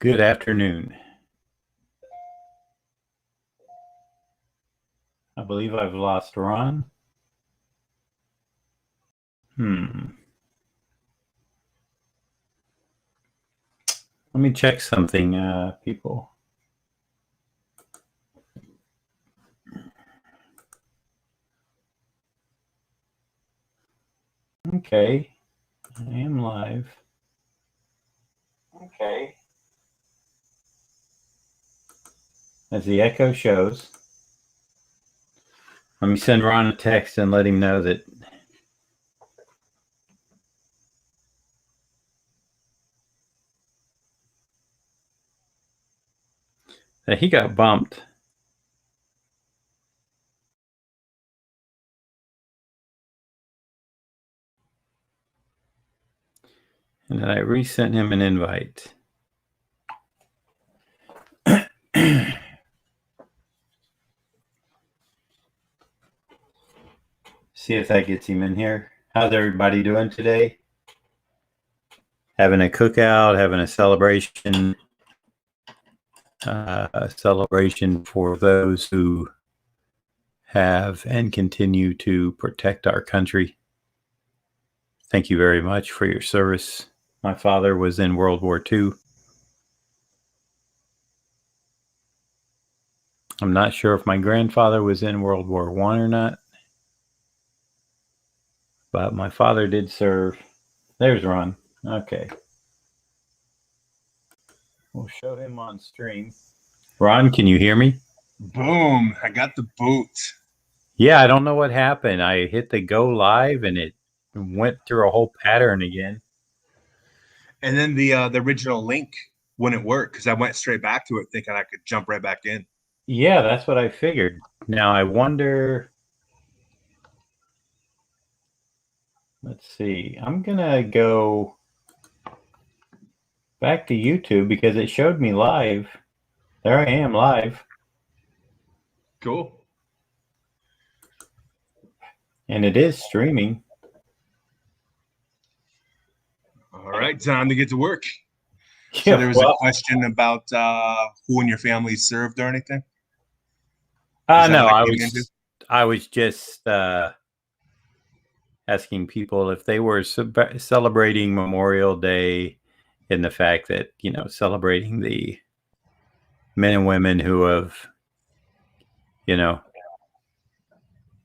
Good afternoon. I believe I've lost Ron. Let me check something, people. Okay, I am live. Okay. As the echo shows. Let me send Ron a text and let him know that he got bumped. And then I resent him an invite. See if that gets him in here. How's everybody doing today? Having a cookout, having a celebration. A celebration for those who have and continue to protect our country. Thank you very much for your service. My father was in World War II. I'm not sure if my grandfather was in World War I or not, but my father did serve. There's Ron. Okay. We'll show him on stream. Ron, can you hear me? Boom. I got the boot. Yeah, I don't know what happened. I hit the go live and it went through a whole pattern again. And then the original link wouldn't work because I went straight back to it thinking I could jump right back in. Yeah, that's what I figured. Now I wonder. Let's see. I'm going to go back to YouTube because it showed me live. There I am live. Cool. And it is streaming. All right, time to get to work. So there was a question about who in your family served or anything? No, I was just asking people if they were celebrating Memorial Day and the fact that, celebrating the men and women who have, Yep.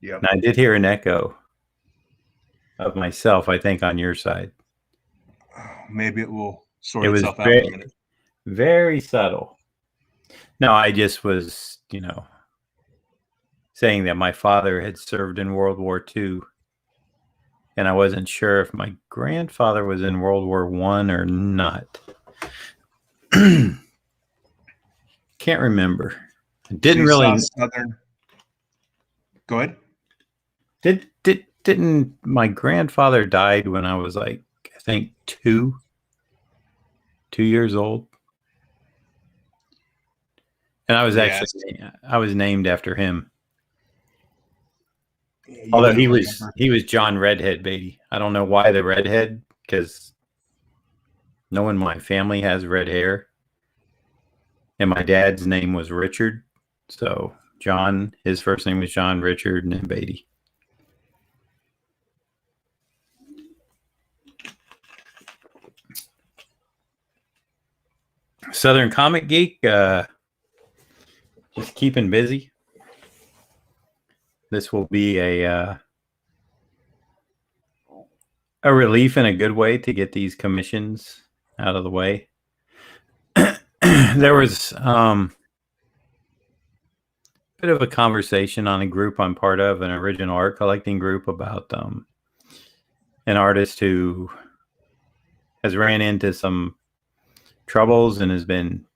And I did hear an echo of myself, I think, on your side. Maybe it will sort itself out in a minute. Very subtle. No, I just was, saying that my father had served in World War II. And I wasn't sure if my grandfather was in World War I or not. Can't remember. Didn't really. Southern. Go ahead. Didn't my grandfather died when I was like, I think 2 years old? And I was I was named after him. Although he was John Redhead Beatty. I don't know why the redhead, because no one in my family has red hair. And my dad's name was Richard. So John, his first name was John, Richard, and then Beatty. Southern Comic Geek, just keeping busy. This will be a relief in a good way to get these commissions out of the way. There was a bit of a conversation on a group I'm part of, an original art collecting group, about an artist who has ran into some troubles and has been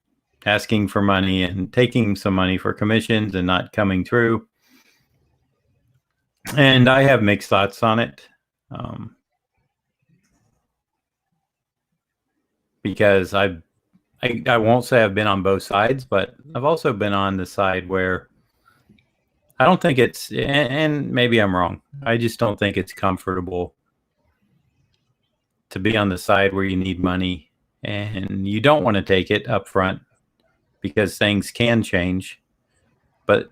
asking for money and taking some money for commissions and not coming through. And I have mixed thoughts on it. Because I won't say I've been on both sides, but I've also been on the side where I don't think it's, and maybe I'm wrong, I just don't think it's comfortable to be on the side where you need money and you don't want to take it up front because things can change. But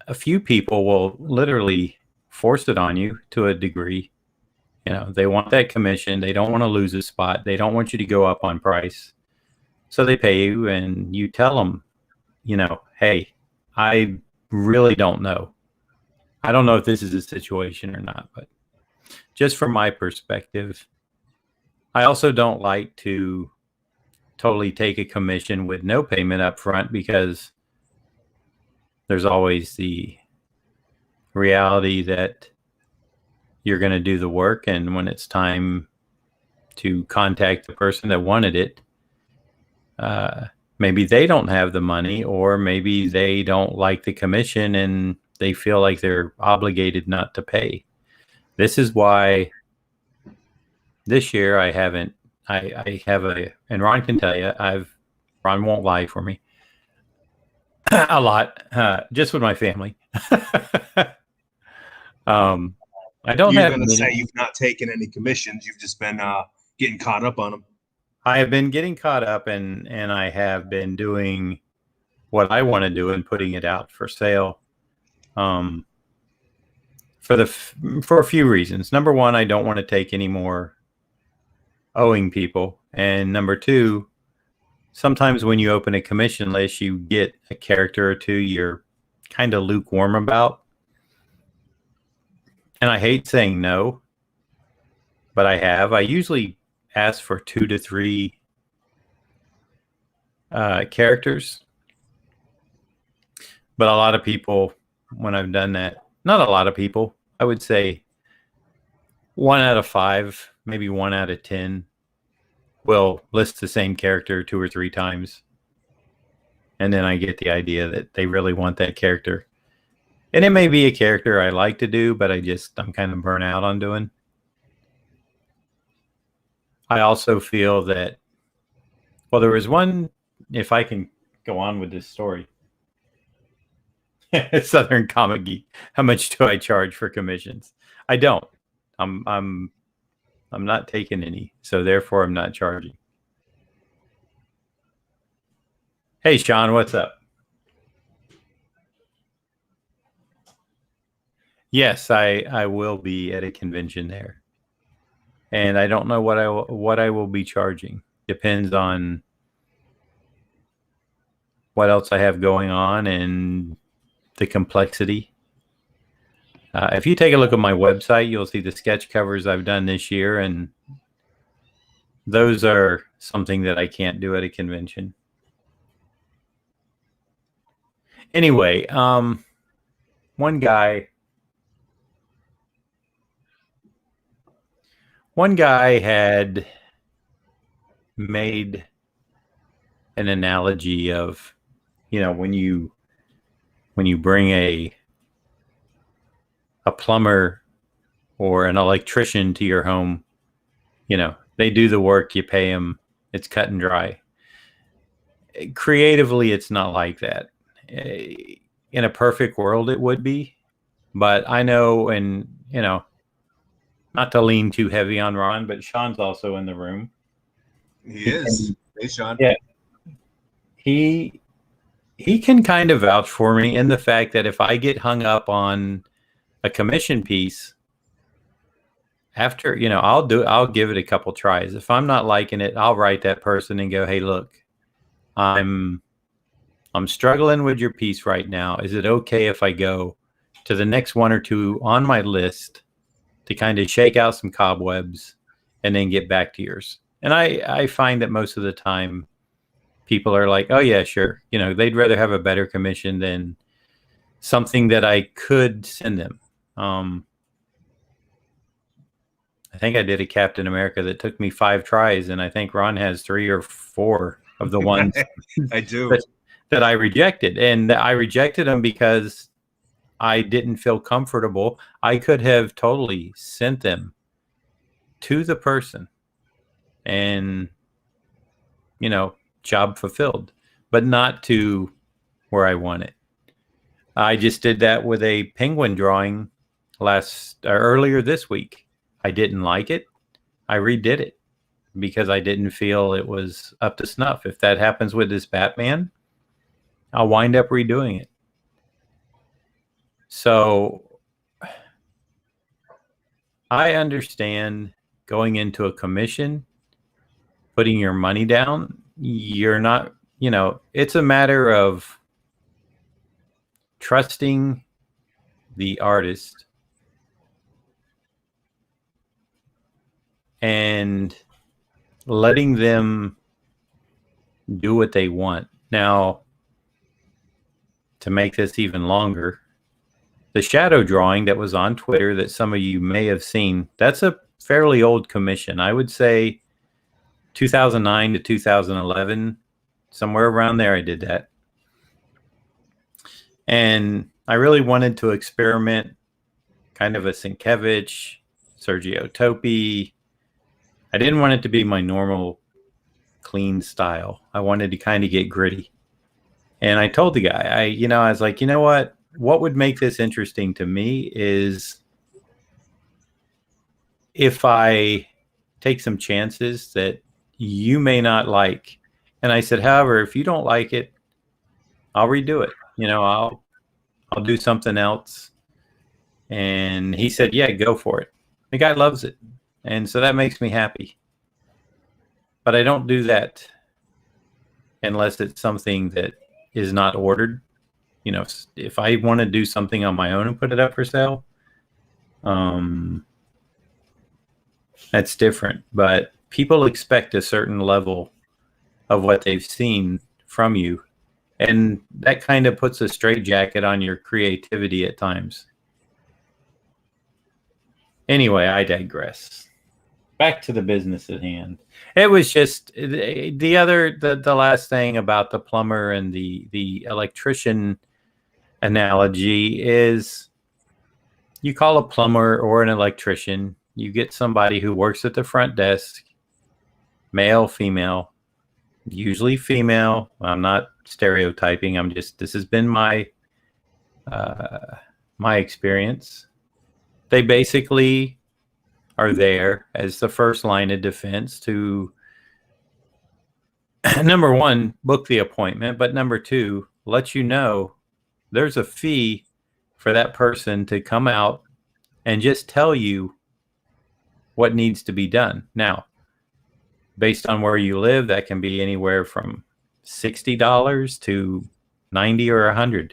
a few people will literally force it on you to a degree. They want that commission. They don't want to lose a spot. They don't want you to go up on price. So they pay you, and you tell them, hey, I really don't know. I don't know if this is a situation or not, but just from my perspective, I also don't like to totally take a commission with no payment up front, because there's always the reality that you're going to do the work, and when it's time to contact the person that wanted it, maybe they don't have the money, or maybe they don't like the commission and they feel like they're obligated not to pay. This is why this year I have and Ron can tell you, Ron won't lie for me, a lot, just with my family. I don't You're have. You're going to say you've not taken any commissions. You've just been getting caught up on them. I have been getting caught up, and I have been doing what I want to do and putting it out for sale. For a few reasons. Number one, I don't want to take any more owing people, and number two, sometimes when you open a commission list, you get a character or two you're kind of lukewarm about. And I hate saying no, but I usually ask for 2 to 3 characters. But a lot of people, when I've done that, not a lot of people, I would say 1 out of 5, maybe 1 out of 10 will list the same character 2 or 3 times. And then I get the idea that they really want that character. And it may be a character I like to do, but I'm kind of burnt out on doing. I also feel that, well, there was one, if I can go on with this story. Southern Comic Geek. How much do I charge for commissions? I don't. I'm not taking any, so therefore I'm not charging. Hey, Sean, what's up? Yes, I will be at a convention there, and I don't know what I will be charging. Depends on what else I have going on and the complexity. If you take a look at my website, you'll see the sketch covers I've done this year, and those are something that I can't do at a convention. Anyway, one guy had made an analogy of, when you bring a plumber or an electrician to your home, they do the work, you pay them, it's cut and dry. Creatively, it's not like that. In a perfect world, it would be, but I know, and not to lean too heavy on Ron, but Sean's also in the room. He is. Hey, Sean. Yeah. He can kind of vouch for me in the fact that if I get hung up on a commission piece, after, I'll give it a couple tries. If I'm not liking it, I'll write that person and go, hey, look, I'm struggling with your piece right now. Is it okay if I go to the next 1 or 2 on my list to kind of shake out some cobwebs and then get back to yours? And I find that most of the time people are like, oh yeah, sure. They'd rather have a better commission than something that I could send them. I think I did a Captain America that took me 5 tries, and I think Ron has 3 or 4 of the ones I do that I rejected. And I rejected them because I didn't feel comfortable. I could have totally sent them to the person and, job fulfilled, but not to where I want it. I just did that with a penguin drawing earlier this week. I didn't like it. I redid it. because I didn't feel it was up to snuff. If that happens with this Batman, I'll wind up redoing it. So I understand going into a commission, putting your money down. You're not, it's a matter of trusting the artist and letting them do what they want. Now, to make this even longer, the shadow drawing that was on Twitter that some of you may have seen, that's a fairly old commission. I would say 2009 to 2011, somewhere around there I did that. And I really wanted to experiment kind of a Sienkiewicz, Sergio Topi. I didn't want it to be my normal clean style. I wanted to kind of get gritty. And I told the guy, I was like, what would make this interesting to me is if I take some chances that you may not like. And I said, however, if you don't like it, I'll redo it. I'll do something else. And he said, yeah, go for it. The guy loves it. And so that makes me happy. But I don't do that unless it's something that is not ordered. If I want to do something on my own and put it up for sale, that's different. But people expect a certain level of what they've seen from you. And that kind of puts a straitjacket on your creativity at times. Anyway, I digress. Back to the business at hand. It was just the last thing about the plumber and the electrician analogy is you call a plumber or an electrician, you get somebody who works at the front desk, male, female, usually female. I'm not stereotyping. This has been my experience. They basically are there as the first line of defense to, number one, book the appointment, but number two, let you know there's a fee for that person to come out and just tell you what needs to be done. Now, based on where you live, that can be anywhere from $60 to $90 or $100.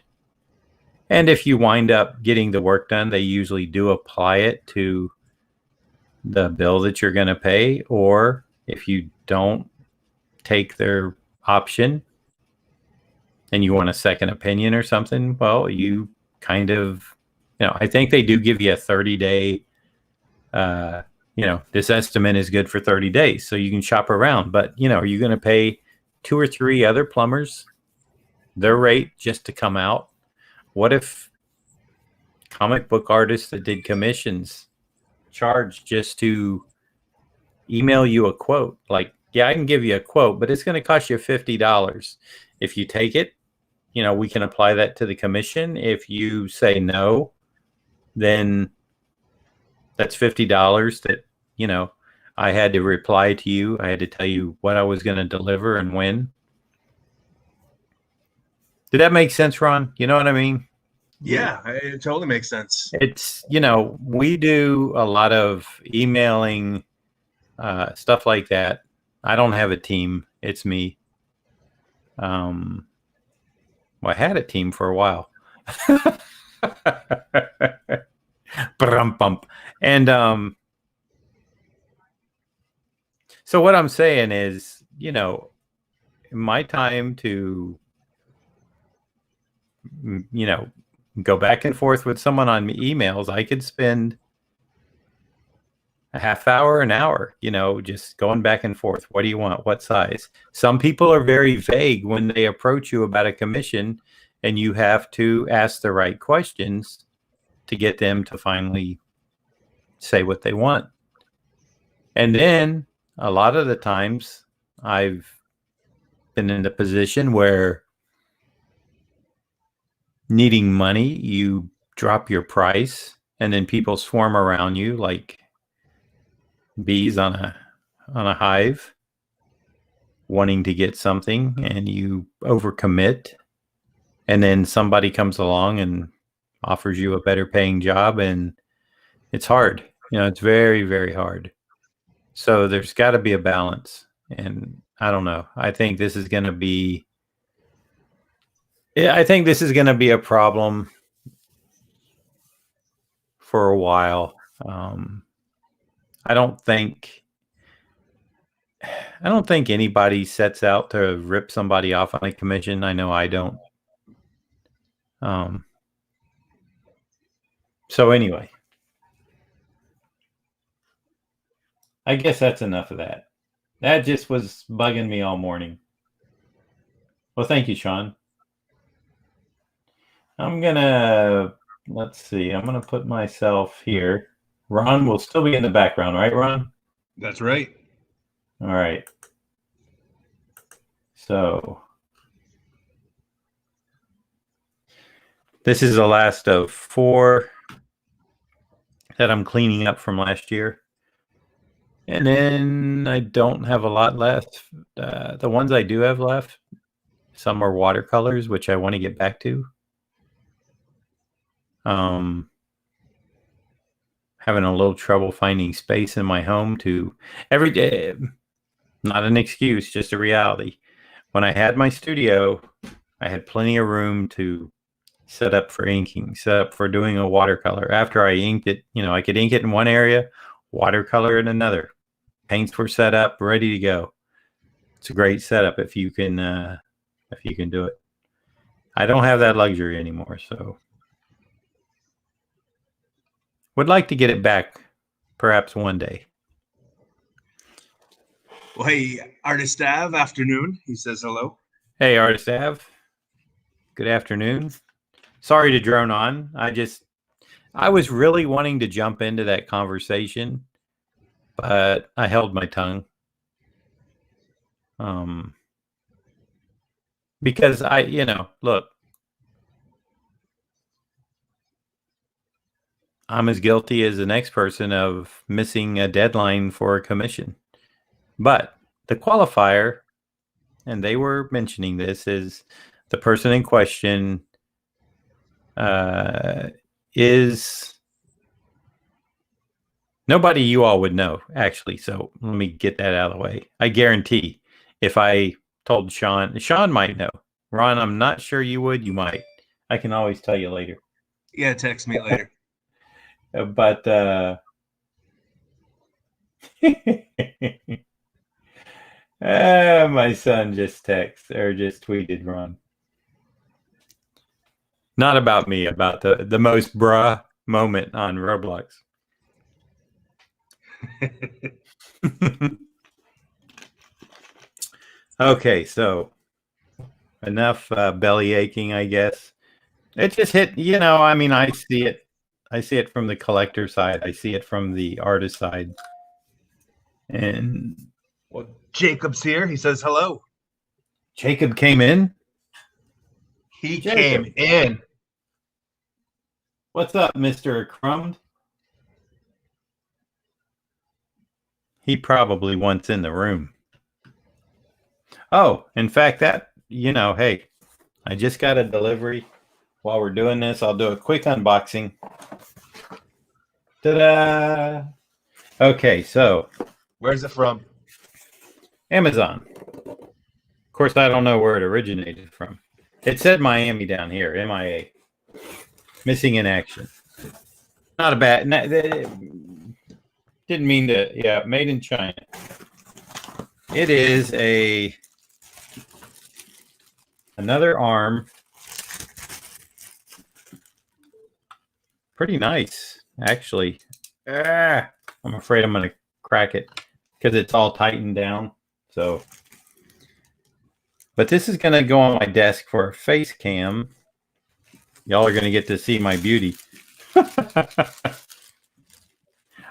And if you wind up getting the work done, they usually do apply it to the bill that you're going to pay. Or if you don't take their option and you want a second opinion or something, well, you kind of, I think they do give you a 30-day, this estimate is good for 30 days. So you can shop around. But, are you going to pay 2 or 3 other plumbers their rate just to come out? What if comic book artists that did commissions charge just to email you a quote? Like, yeah, I can give you a quote, but it's going to cost you $50. If you take it, we can apply that to the commission. If you say no, then that's $50 that, I had to reply to you. I had to tell you what I was going to deliver and when. Did that make sense, Ron? You know what I mean? Yeah, it totally makes sense. It's, we do a lot of emailing, stuff like that. I don't have a team. It's me. Well, I had a team for a while. And so what I'm saying is, my time to, go back and forth with someone on emails, I could spend a half hour, an hour, just going back and forth. What do you want? What size? Some people are very vague when they approach you about a commission, and you have to ask the right questions to get them to finally say what they want. And then a lot of the times I've been in the position where needing money, you drop your price and then people swarm around you like bees on on a hive wanting to get something and you overcommit, and then somebody comes along and offers you a better paying job, and it's hard. It's very, very hard. So there's got to be a balance. And I don't know. I think this is going to be a problem for a while. I don't think anybody sets out to rip somebody off on a commission. I know I don't. So anyway, I guess that's enough of that. That just was bugging me all morning. Well, thank you, Sean. Let's see. I'm going to put myself here. Ron will still be in the background, right, Ron? That's right. All right. So this is the last of 4 that I'm cleaning up from last year. And then I don't have a lot left. The ones I do have left, some are watercolors, which I want to get back to. Having a little trouble finding space in my home to every day. Not an excuse, just a reality. When I had my studio, I had plenty of room to set up for inking, set up for doing a watercolor. After I inked it, I could ink it in one area, watercolor in another. Paints were set up, ready to go. It's a great setup if you can do it. I don't have that luxury anymore, so would like to get it back, perhaps one day. Well, hey, Artist Av, afternoon. He says hello. Hey, Artist Av. Good afternoon. Sorry to drone on. I was really wanting to jump into that conversation, but I held my tongue. Because look, I'm as guilty as the next person of missing a deadline for a commission. But the qualifier, and they were mentioning this, is the person in question is nobody you all would know, actually. So let me get that out of the way. I guarantee if I told Sean might know. Ron, I'm not sure you would. You might. I can always tell you later. Yeah, text me later. But my son just tweeted Ron. Not about me, about the most bruh moment on Roblox. Okay, so enough belly aching, I guess. It just hit, I see it. I see it from the collector side. I see it from the artist side. And well, Jacob's here. He says hello. Jacob came in? Came in. What's up, Mr. Crumb? He probably wants in the room. Oh, in fact, hey, I just got a delivery. While we're doing this, I'll do a quick unboxing. Ta-da! Okay, so. Where's it from? Amazon. Of course, I don't know where it originated from. It said Miami down here, MIA. Missing in action. Not a bad. Didn't mean to. Yeah, made in China. It is another arm. Pretty nice, actually. I'm afraid I'm going to crack it because it's all tightened down. So, but this is going to go on my desk for a face cam. Y'all are going to get to see my beauty.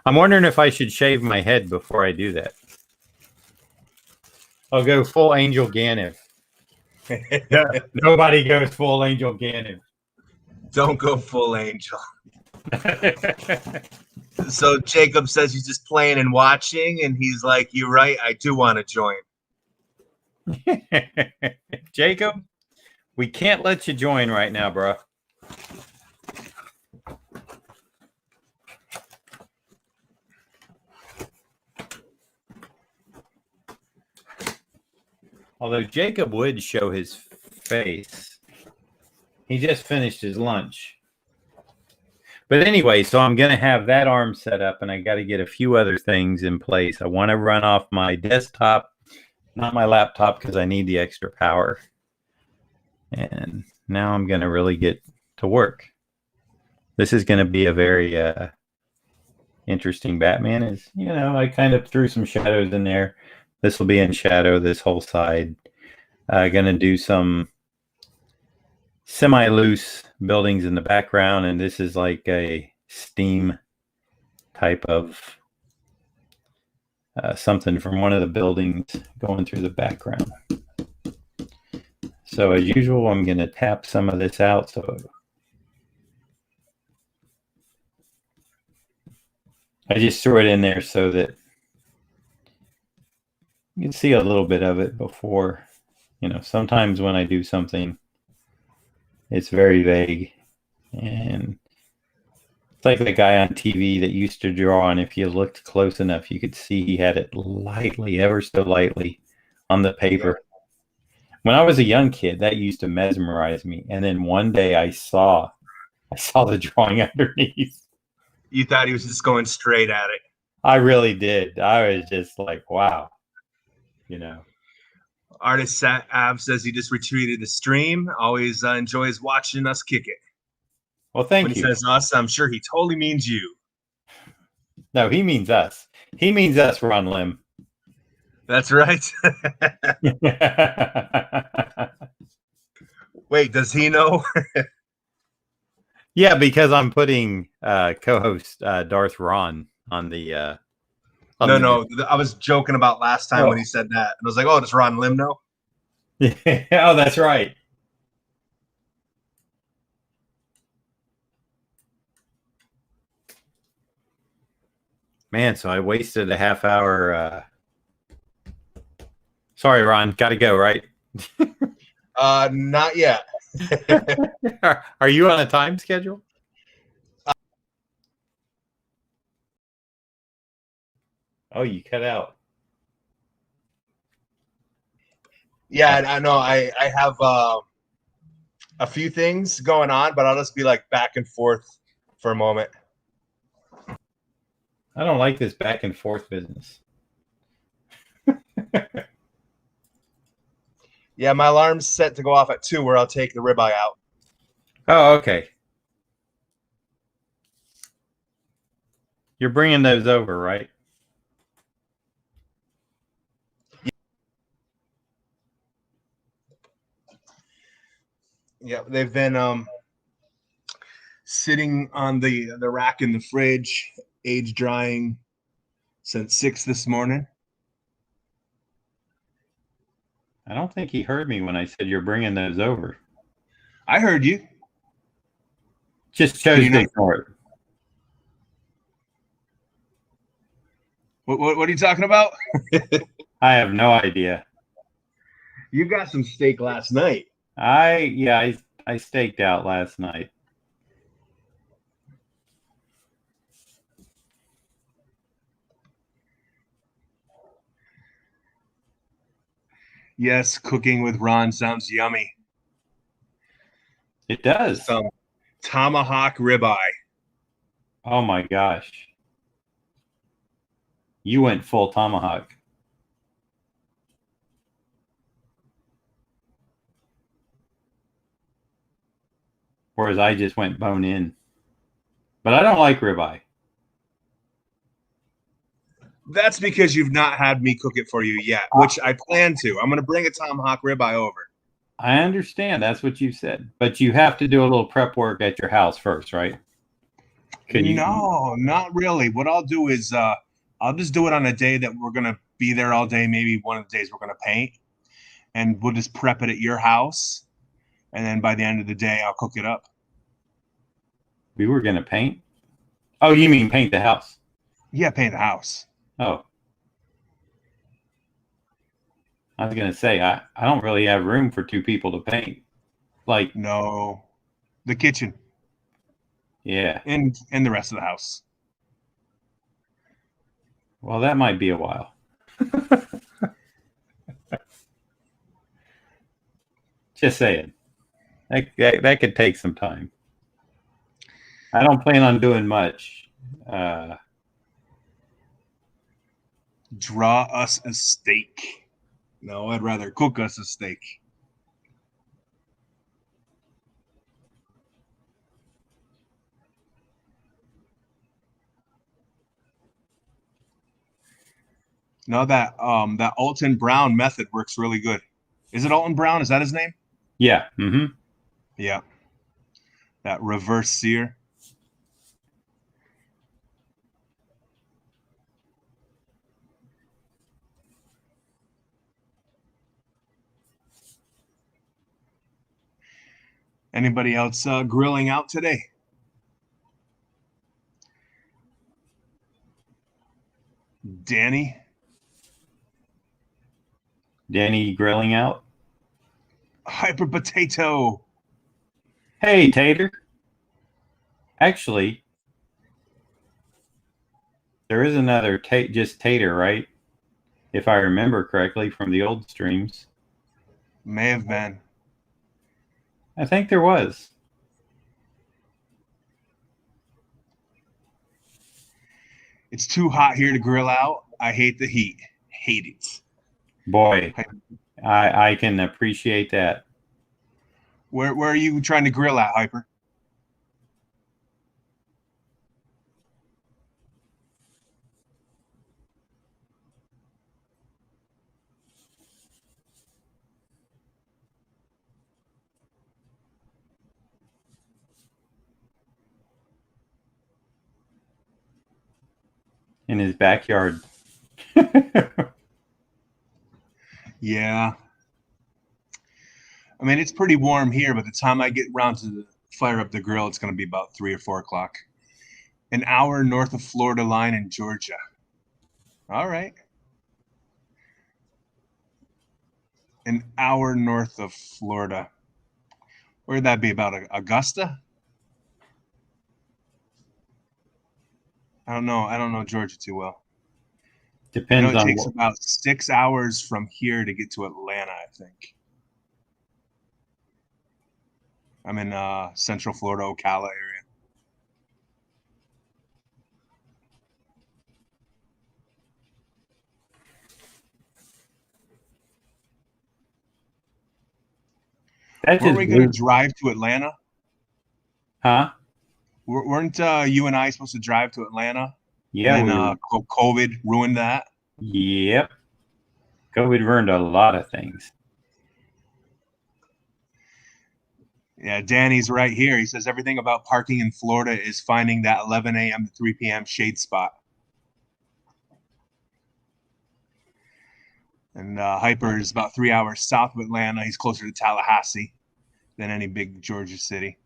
I'm wondering if I should shave my head before I do that. I'll go full Angel Ganev. Nobody goes full Angel Ganev. Don't go full Angel. So Jacob says he's just playing and watching, and he's like, "You're right. I do want to join." Jacob, we can't let you join right now, bro. Although Jacob would show his face. He just finished his lunch. But anyway, so I'm going to have that arm set up, and I got to get a few other things in place. I want to run off my desktop, not my laptop, because I need the extra power. And now I'm going to really get to work. This is going to be a very interesting Batman. Is, you know, I kind of threw some shadows in there. This will be in shadow, this whole side. Going to do some semi-loose buildings in the background, and this is like a steam type of something from one of the buildings going through the background. So as usual, I'm going to tap some of this out. So I just threw it in there so that you can see a little bit of it before, you know, sometimes when I do something, it's very vague. And it's like the guy on TV that used to draw, and if you looked close enough, you could see he had it lightly, ever so lightly, on the paper. When I was a young kid, that used to mesmerize me. And then one day I saw the drawing underneath. You thought he was just going straight at it. I really did. I was just like, wow, you know. Artist Ab says he just retweeted the stream. Always enjoys watching us kick it. Well, thank you. you. When he says us, I'm sure he totally means you. No, he means us. He means us, Ron Lim. That's right. Wait, does he know? Yeah, because I'm putting co-host Darth Ron on the. No, I was joking about last time when he said that, and I was like, "Oh, does Ron Lim know?" Yeah, oh, that's right. Man, so I wasted a half hour. Sorry, Ron, got to go, right? Not yet. Are you on a time schedule? Oh, you cut out. Yeah, I know. I have a few things going on, but I'll just be like back and forth for a moment. I don't like this back and forth business. Yeah, my alarm's set to go off at 2, where I'll take the ribeye out. Oh, okay. You're bringing those over, right? Yeah, they've been sitting on the rack in the fridge, age drying since 6 this morning. I don't think he heard me when I said you're bringing those over. I heard you. Just chose to ignore it. What are you talking about? I have no idea. You got some steak last night. I staked out last night. Yes, cooking with Ron sounds yummy. It does. Some tomahawk ribeye. Oh my gosh. You went full tomahawk. Whereas I just went bone in. But I don't like ribeye. That's because you've not had me cook it for you yet, which I plan to. I'm going to bring a tomahawk ribeye over. I understand. That's what you said. But you have to do a little prep work at your house first, right? No, not really. What I'll do is I'll just do it on a day that we're going to be there all day. Maybe one of the days we're going to paint. And we'll just prep it at your house. And then by the end of the day, I'll cook it up. We were going to paint? Oh, you mean paint the house? Yeah, paint the house. Oh, I was gonna say I don't really have room for 2 people to paint. Like, No, the kitchen yeah. and the rest of the house. Well, that might be a while. Just saying. That could take some time. I don't plan on doing much. Draw us a steak. No, I'd rather cook us a steak. No, that Alton Brown method works really good. Is it Alton Brown? Is that his name? Yeah. Mm-hmm. Yeah. That reverse sear. Anybody else grilling out today? Danny? Danny grilling out. Hyper Potato. Hey, Tater. Actually, there is another just Tater, right? If I remember correctly from the old streams. May have been. I think there was. It's too hot here to grill out. I hate the heat. Hate it. Boy, I can appreciate that. Where are you trying to grill at, Hyper? In his backyard. Yeah. I mean, it's pretty warm here. By the time I get around to fire up the grill, it's going to be about 3 or 4 o'clock. An hour north of Florida line in Georgia. All right. An hour north of Florida. Where'd that be? About Augusta? I don't know. I don't know Georgia too well. I know Depends it on takes about 6 hours from here to get to Atlanta, I think. I'm in Central Florida, Ocala area. that Weren't just we going blew. to drive to Atlanta? Huh? Weren't you and I supposed to drive to Atlanta? Yeah. And then COVID ruined that. Yep. COVID ruined a lot of things. Yeah, Danny's right here. He says everything about parking in Florida is finding that 11 a.m. to 3 p.m. shade spot. And Hyper is about 3 hours south of Atlanta. He's closer to Tallahassee than any big Georgia city.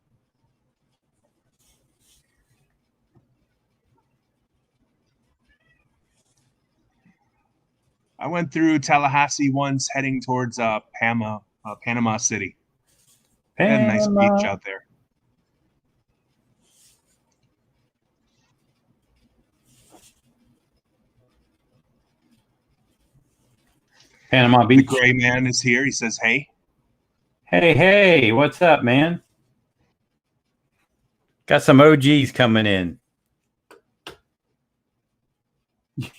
I went through Tallahassee once, heading towards Panama City. They had a nice beach out there. Panama The Beach. gray man is here. He says, hey. Hey, what's up, man? Got some OGs coming in.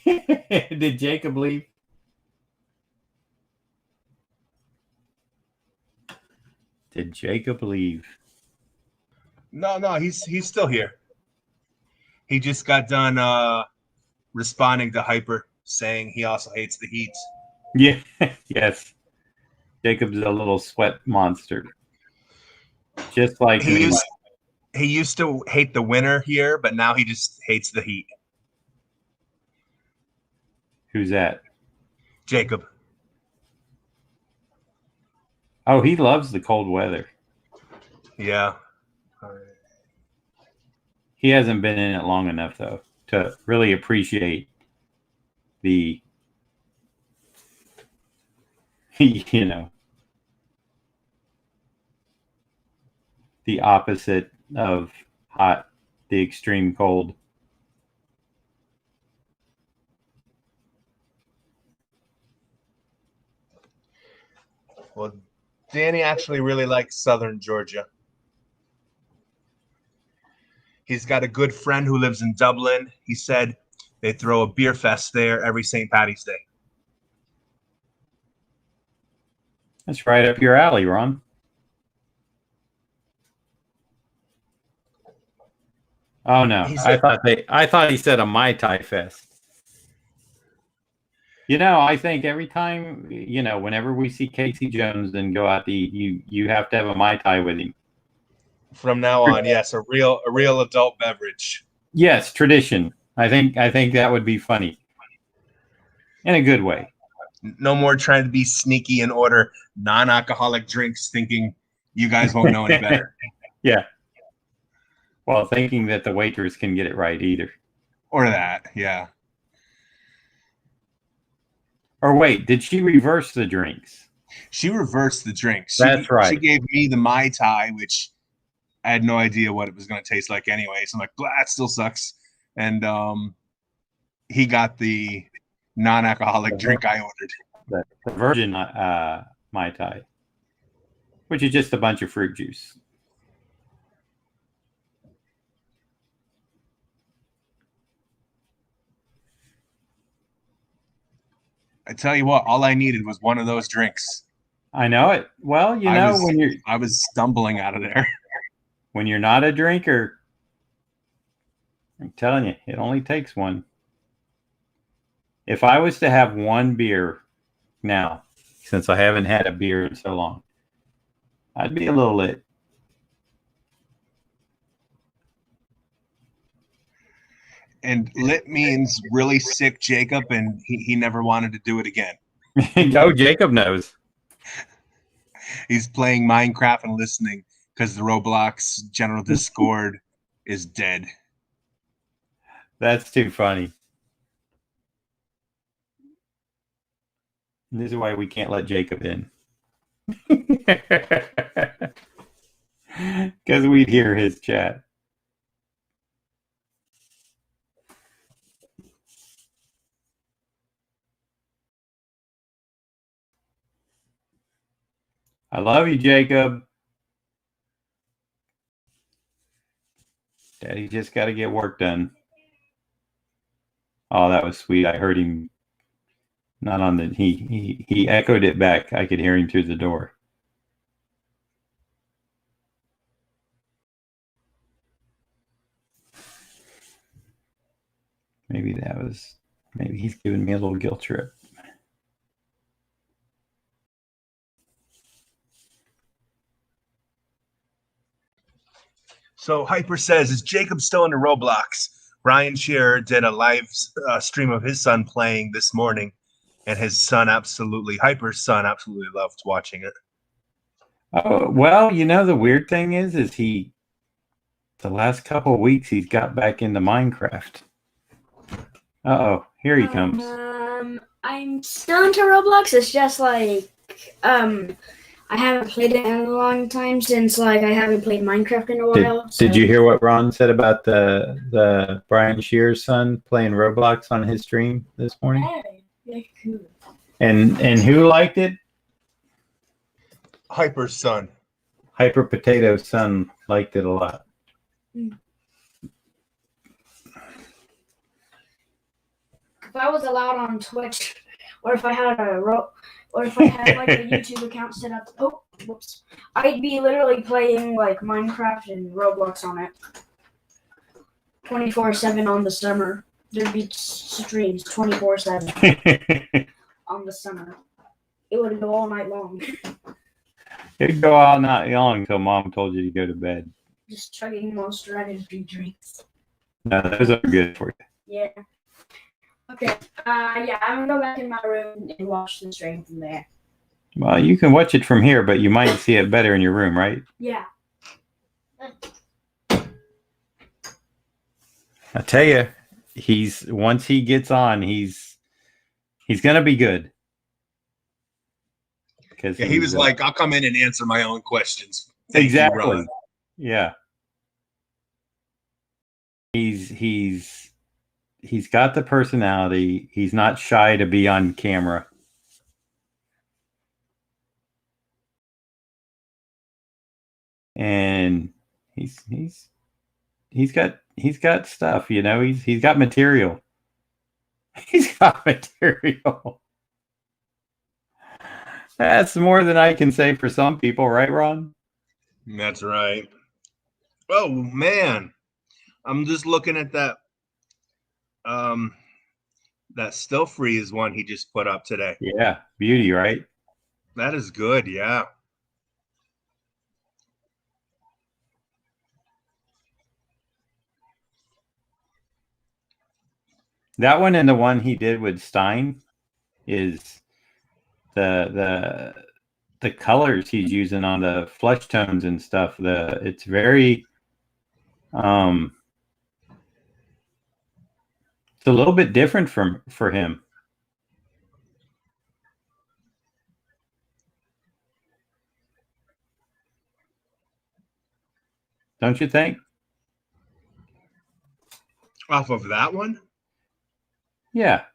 Did Jacob leave? Did Jacob leave? No, he's still here. He just got done responding to Hyper, saying he also hates the heat. Yeah, yes. Jacob's a little sweat monster. Just like me. He used to hate the winter here, but now he just hates the heat. Who's that? Jacob. Oh, he loves the cold weather. Yeah. He hasn't been in it long enough though to really appreciate the you know, the opposite of hot, the extreme cold. Well, Danny actually really likes Southern Georgia. He's got a good friend who lives in Dublin. He said they throw a beer fest there every St. Patty's Day. That's right up your alley, Ron. Oh no, I thought he said a Mai Tai fest. You know, I think every time, you know, whenever we see Casey Jones and go out to eat, you have to have a Mai Tai with him. From now on, yes, a real adult beverage. Yes, tradition. I think that would be funny. In a good way. No more trying to be sneaky and order non-alcoholic drinks thinking you guys won't know any better. Yeah. Well, thinking that the waitress can get it right either. Or that, yeah. Or wait, did she reverse the drinks? She reversed the drinks. That's right. She gave me the Mai Tai, which I had no idea what it was going to taste like anyway. So I'm like, blah, it still sucks. And he got the non-alcoholic drink I ordered. The virgin Mai Tai, which is just a bunch of fruit juice. I tell you what, all I needed was one of those drinks. I know it. Well, you know, I was stumbling out of there. When you're not a drinker, I'm telling you, it only takes one. If I was to have one beer now, since I haven't had a beer in so long, I'd be a little lit. And lit means really sick Jacob, and he never wanted to do it again. Oh, Jacob knows. He's playing Minecraft and listening because the Roblox general Discord is dead. That's too funny. This is why we can't let Jacob in. Because we'd hear his chat. I love you, Jacob. Daddy just got to get work done. Oh, that was sweet. I heard him. Not on the. He echoed it back. I could hear him through the door. Maybe he's giving me a little guilt trip. So Hyper says, is Jacob still into Roblox? Ryan Shearer did a live stream of his son playing this morning, and his son Hyper's son absolutely loved watching it. Oh, well, you know, the weird thing is the last couple of weeks he's got back into Minecraft. Uh-oh, here he comes. I'm still into Roblox. It's just like, I haven't played it in a long time since I haven't played Minecraft in a while. Did you hear what Ron said about the Brian Shearer's son playing Roblox on his stream this morning? Hey, cool. And who liked it? Hyper's son. Hyper Potato's son liked it a lot. If I was allowed on Twitch, or if I had a YouTube account set up, I'd be literally playing Minecraft and Roblox on it 24/7 on the summer. There'd be streams 24/7 on the summer. It would go all night long. It'd go all night long until Mom told you to go to bed. Just chugging Monster Energy drinks. No, those are good for you. Yeah. Okay. I'm gonna go back in my room and watch the stream from there. Well, you can watch it from here, but you might see it better in your room, right? Yeah. I tell you, once he gets on, he's gonna be good. Because Yeah, he was like, "I'll come in and answer my own questions." Thank exactly. you, Ron. Yeah. He's got the personality. He's not shy to be on camera. And he's got stuff, you know. He's got material. He's got material. That's more than I can say for some people, right, Ron? That's right. Oh man, I'm just looking at that. That still freeze one he just put up today. Yeah, beauty, right? That is good. Yeah. That one and the one he did with Stein is the colors he's using on the flesh tones and stuff. It's very it's a little bit different for him. Don't you think? Off of that one? Yeah.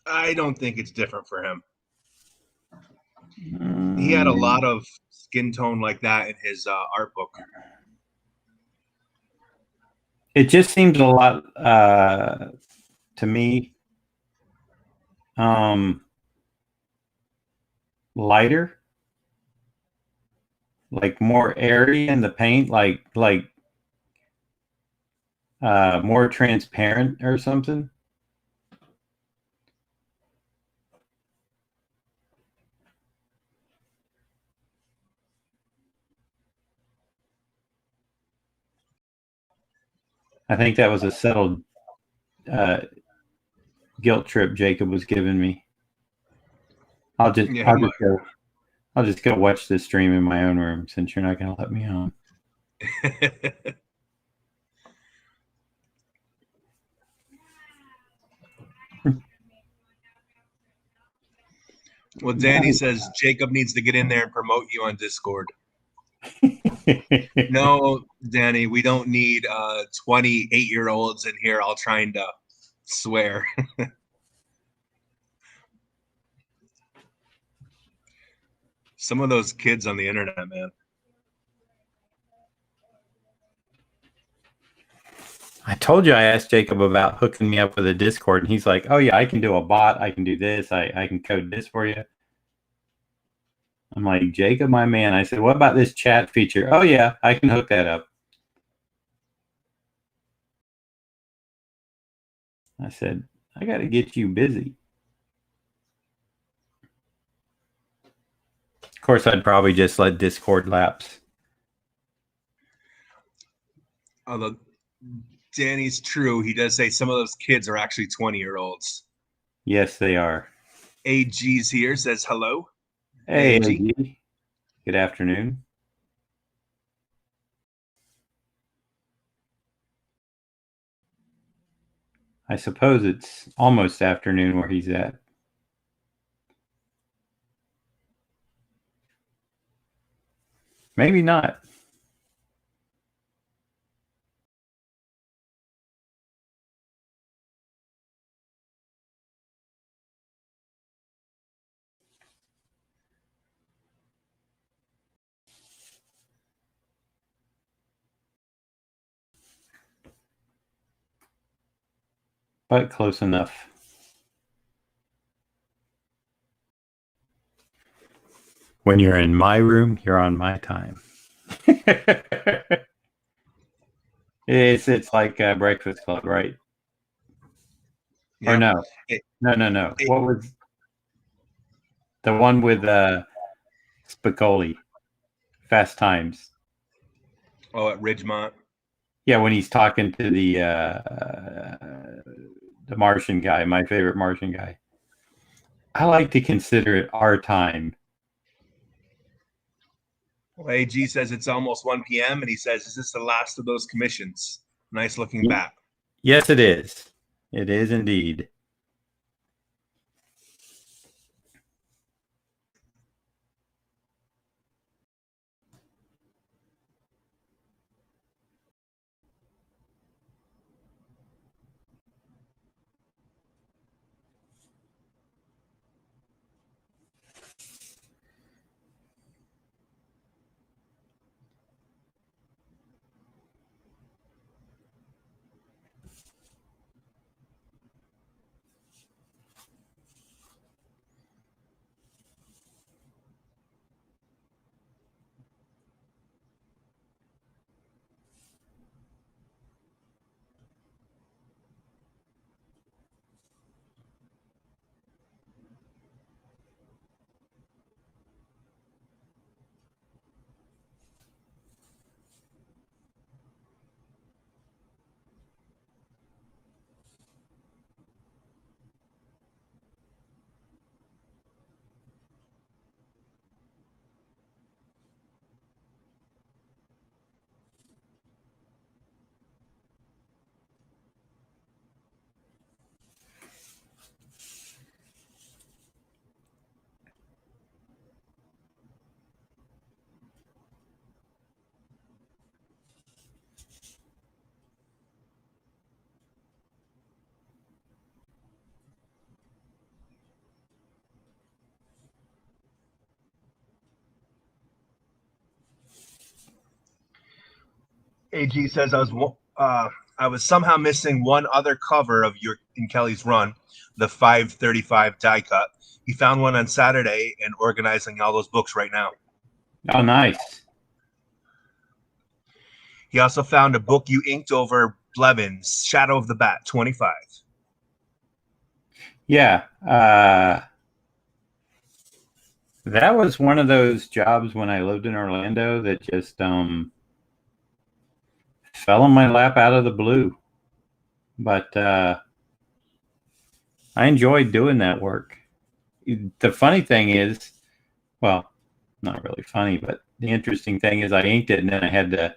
I don't think it's different for him. He had a lot of skin tone like that in his art book. It just seems a lot to me lighter, like more airy in the paint, like more transparent or something. I think that was a settled guilt trip Jacob was giving me. I'll just go watch this stream in my own room since you're not going to let me on. Well, Danny says Jacob needs to get in there and promote you on Discord. No, Danny, we don't need 28-year-olds in here all trying to swear. Some of those kids on the internet, man. I told you I asked Jacob about hooking me up with a Discord, and he's like, "Oh yeah, I can do a bot. I can do this. I can code this for you." I'm like, "Jacob, my man." I said, "What about this chat feature?" "Oh yeah, I can hook that up." I said, "I got to get you busy." Of course, I'd probably just let Discord lapse. Although Danny's true, he does say some of those kids are actually 20-year-olds. Yes, they are. AG's here, says hello. Hey, AG. Good afternoon. I suppose it's almost afternoon where he's at. Maybe not. But close enough. When you're in my room, you're on my time. It's like Breakfast Club, right? Yeah. Or no? No. What was the one with Spicoli? Fast Times. Oh, at Ridgemont. Yeah, when he's talking to the Martian guy, my favorite Martian guy. I like to consider it our time. Well, AG says it's almost 1 p.m. and he says, "Is this the last of those commissions?" Nice looking bat. Yes, it is. It is indeed. AG says I was somehow missing one other cover of your in Kelly's run, the 535 die cut. He found one on Saturday and organizing all those books right now. Oh, nice. He also found a book you inked over Blevins, Shadow of the Bat, 25. Yeah. That was one of those jobs when I lived in Orlando that just fell in my lap out of the blue. But I enjoyed doing that work. The funny thing is, well, not really funny, but the interesting thing is I inked it and then it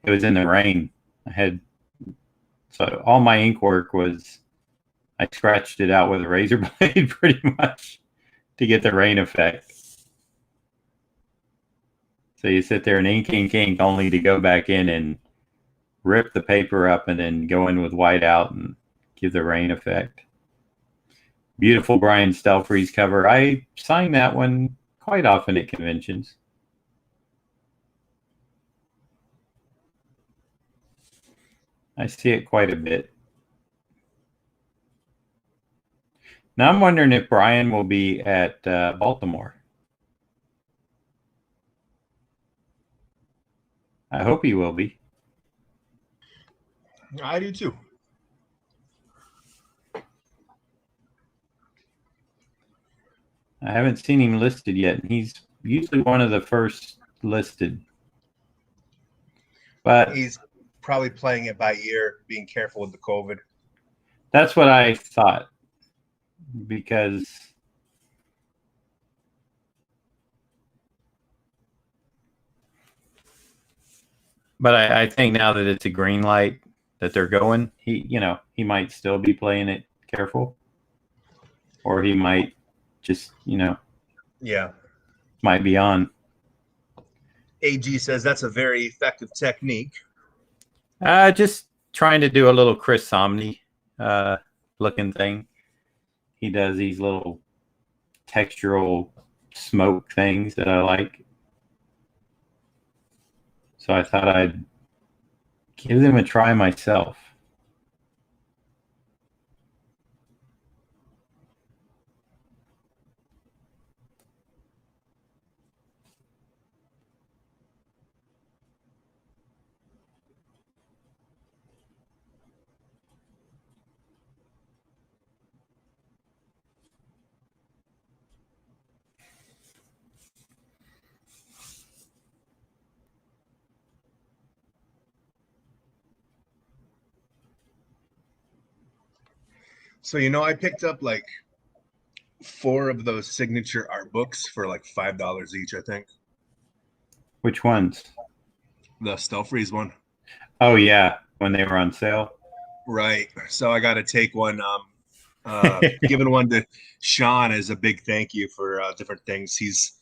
was in the rain. So all my ink work was, I scratched it out with a razor blade pretty much to get the rain effect. So you sit there and ink, only to go back in and rip the paper up and then go in with white out and give the rain effect. Beautiful Brian Stelfreeze cover. I sign that one quite often at conventions. I see it quite a bit. Now I'm wondering if Brian will be at Baltimore. I hope he will be. I do too. I haven't seen him listed yet. He's usually one of the first listed. But He's probably playing it by ear, being careful with the COVID. That's what I thought. Because but I think now that it's a green light that they're going, he might still be playing it careful. Or he might just, Yeah. might be on. AG says that's a very effective technique. Just trying to do a little Chris Somney looking thing. He does these little textural smoke things that I like. So I thought I'd give them a try myself. So, I picked up like 4 of those signature art books for like $5 each, I think. Which ones? The Stelfreeze one. Oh yeah, when they were on sale. Right. So I got to take one. Giving one to Sean as a big thank you for different things he's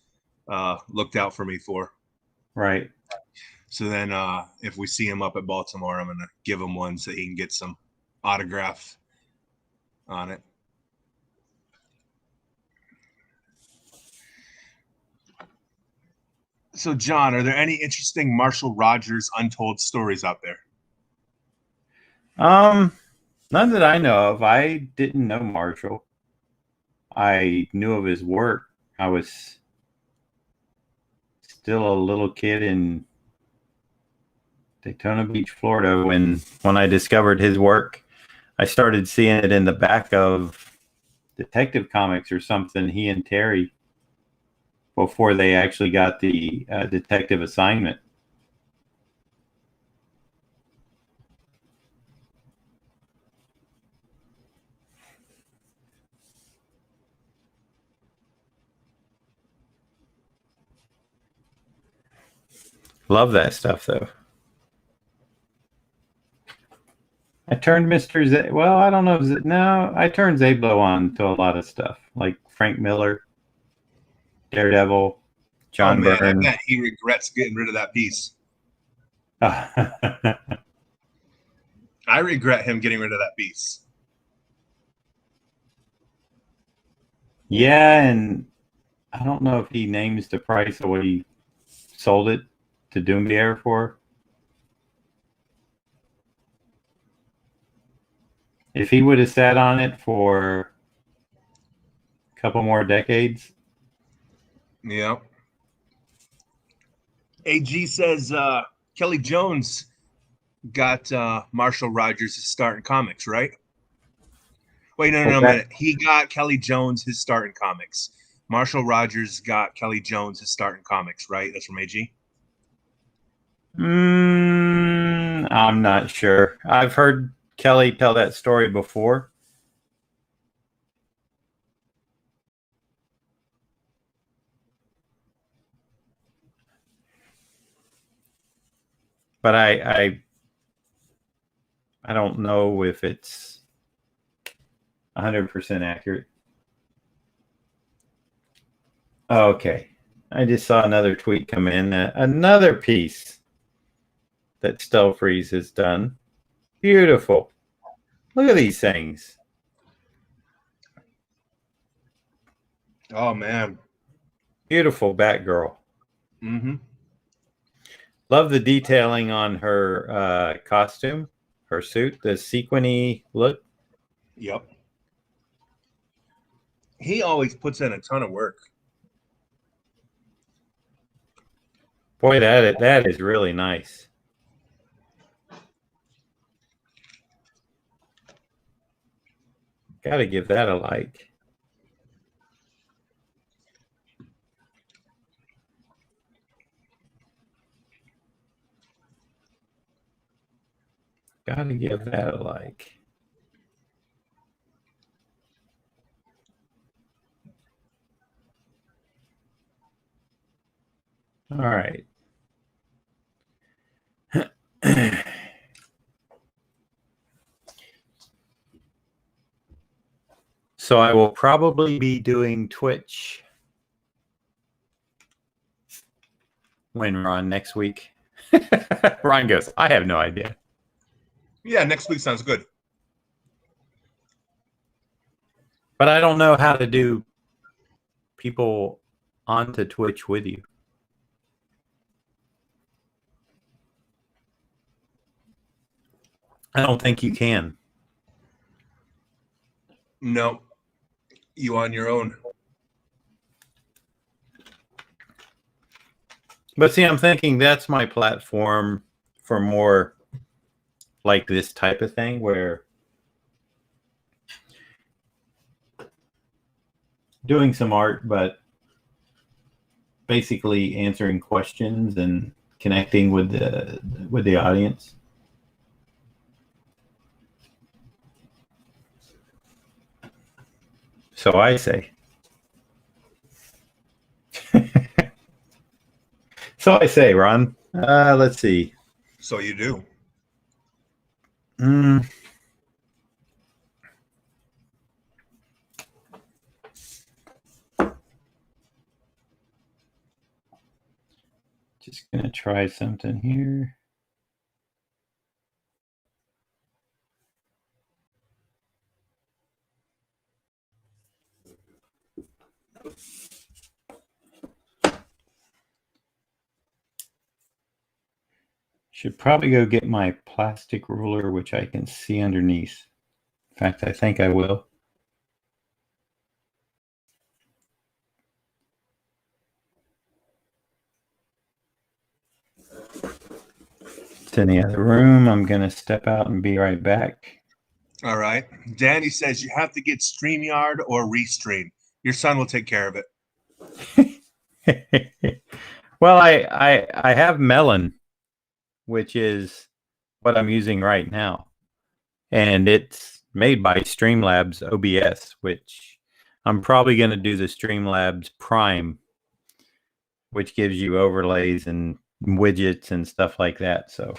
looked out for me for. Right. So then if we see him up at Baltimore, I'm going to give him one so he can get some autograph on it. So, John, are there any interesting Marshall Rogers untold stories out there? None that I know of. I didn't know Marshall. I knew of his work. I was still a little kid in Daytona Beach, Florida, when I discovered his work. I started seeing it in the back of Detective Comics or something, he and Terry, before they actually got the detective assignment. Love that stuff, though. I turned Mr. Well, I don't know. No, I turned Zablo on to a lot of stuff, like Frank Miller, Daredevil, John I Byrne. bet he regrets getting rid of that piece. I regret him getting rid of that piece. Yeah, and I don't know if he names the price of what he sold it to Doombear for. If he would have sat on it for a couple more decades. Yeah. AG says Kelly Jones got Marshall Rogers his start in comics, right? Wait, no, a minute. He got Kelly Jones his start in comics. Marshall Rogers got Kelly Jones his start in comics, right? That's from AG? I'm not sure. I've heard Kelly tell that story before. But I don't know if it's 100% accurate. Okay. I just saw another tweet come in. Another piece that Stelfreeze has done. Beautiful. Look at these things. Oh, man. Beautiful Batgirl. Mm-hmm. Love the detailing on her costume, her suit, the sequiny look. Yep. He always puts in a ton of work. Boy, that is really nice. Got to give that a like. Got to give that a like. All right. So I will probably be doing Twitch when, Ron, next week? Ron goes, I have no idea. Yeah, next week sounds good. But I don't know how to do people onto Twitch with you. I don't think you can. No. You on your own. But see, I'm thinking that's my platform for more like this type of thing where doing some art, but basically answering questions and connecting with the audience. So I say. So I say, Ron. Let's see. So you do. Mm. Just gonna try something here. Should probably go get my plastic ruler, which I can see underneath. In fact, I think I will. It's in the other room. I'm going to step out and be right back. All right. Danny says you have to get StreamYard or Restream. Your son will take care of it. Well, I have Melon, which is what I'm using right now. And it's made by Streamlabs OBS, which I'm probably going to do the Streamlabs Prime, which gives you overlays and widgets and stuff like that. So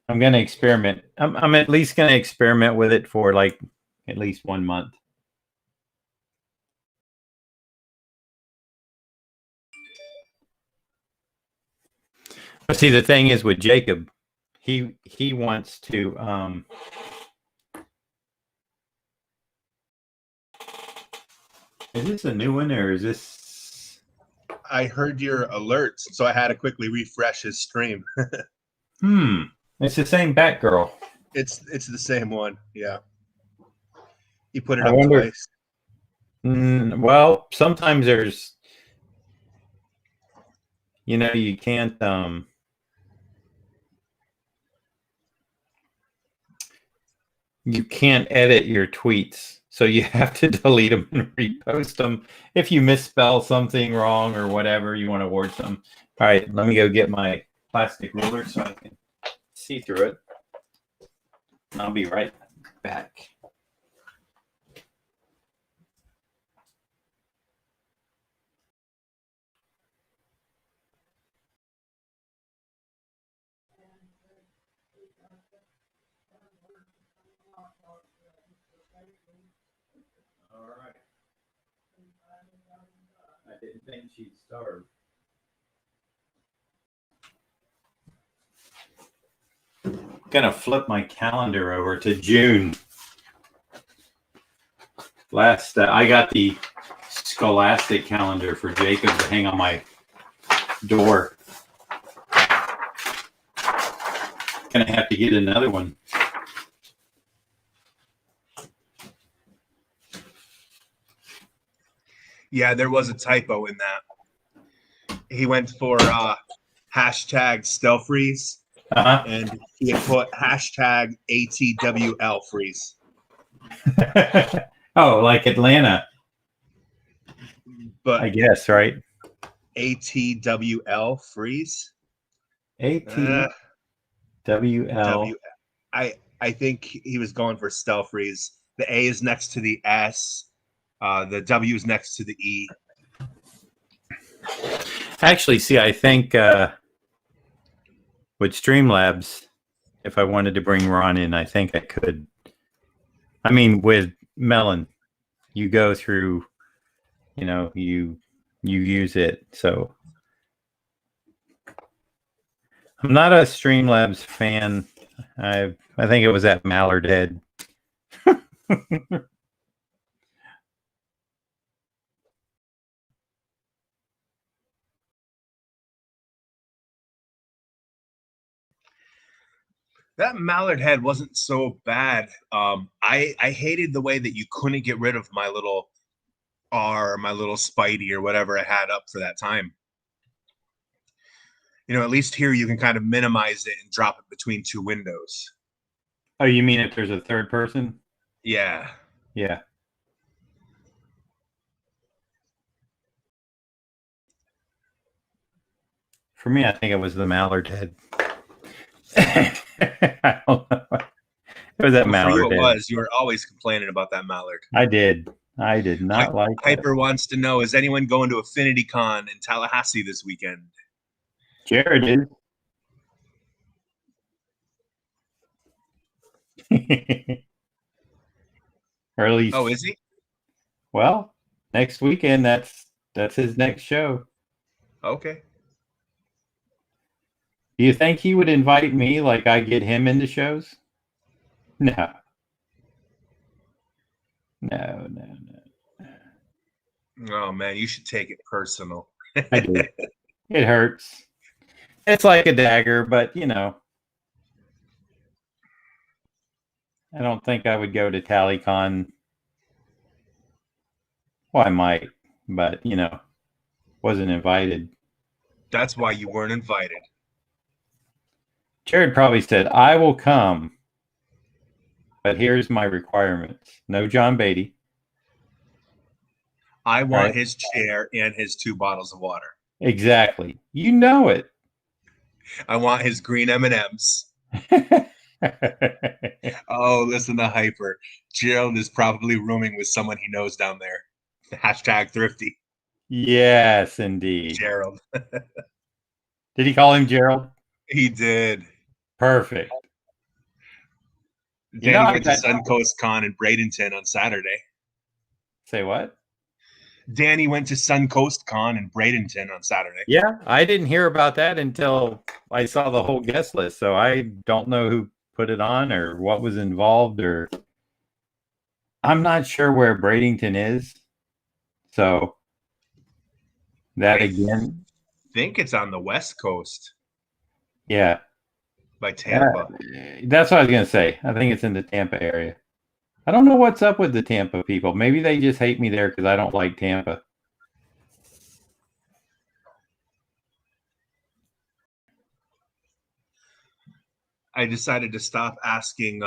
I'm going to experiment. I'm at least going to experiment with it for like at least 1 month. But see, the thing is with Jacob, he wants to is this a new one or is this? I heard your alerts, so I had to quickly refresh his stream. It's the same Batgirl. It's the same one. Yeah. He put it I up wonder- twice. Well, sometimes there's, you can't you can't edit your tweets, so you have to delete them and repost them if you misspell something wrong or whatever you want to word some. All right, let me go get my plastic ruler so I can see through it. I'll be right back. All right. I didn't think she'd starve. Gonna flip my calendar over to June. I got the Scholastic calendar for Jacob to hang on my door. Gonna have to get another one. Yeah, there was a typo in that. He went for hashtag Stelfreeze, and he had put hashtag ATWL freeze. Oh, like Atlanta, But I guess, right? ATWL freeze. ATWL. I think he was going for Stelfreeze. The A is next to the S. The W is next to the E. Actually, see, I think with Streamlabs, if I wanted to bring Ron in, I think I could. I mean, with Melon, you go through, you use it. So I'm not a Streamlabs fan. I think it was at Mallard Head. That Mallard Head wasn't so bad. I hated the way that you couldn't get rid of my little R, my little Spidey, or whatever I had up for that time. At least here you can kind of minimize it and drop it between two windows. Oh, you mean if there's a third person? Yeah. Yeah. For me, I think it was the Mallard Head. I don't know. It was that Mallard For you, it Head. was. You were always complaining about that Mallard. I did not like that. Piper wants to know, is anyone going to Affinity Con in Tallahassee this weekend? Jared is. Or at least, Oh, is he? well, next weekend that's his next show. Okay. Do you think he would invite me like I get him into shows? No. No. Oh man, you should take it personal. I do. It hurts. It's like a dagger, but I don't think I would go to TallyCon. Well, I might, but wasn't invited. That's why you weren't invited. Jared probably said, I will come, but here's my requirements. No John Beatty. I want Right. his chair and his 2 bottles of water. Exactly. You know it. I want his green M&Ms. Oh, listen to Hyper. Gerald is probably rooming with someone he knows down there. Hashtag thrifty. Yes, indeed. Gerald. Did he call him Gerald? He did. Perfect. Danny went to Suncoast Con in Bradenton on Saturday. Say what? Danny went to Suncoast Con in Bradenton on Saturday. Yeah, I didn't hear about that until I saw the whole guest list. So I don't know who put it on or what was involved, or I'm not sure where Bradenton is. So that again, I think it's on the West Coast yeah. by Tampa. That's what I was going to say. I think it's in the Tampa area. I don't know what's up with the Tampa people. Maybe they just hate me there because I don't like Tampa. I decided to stop asking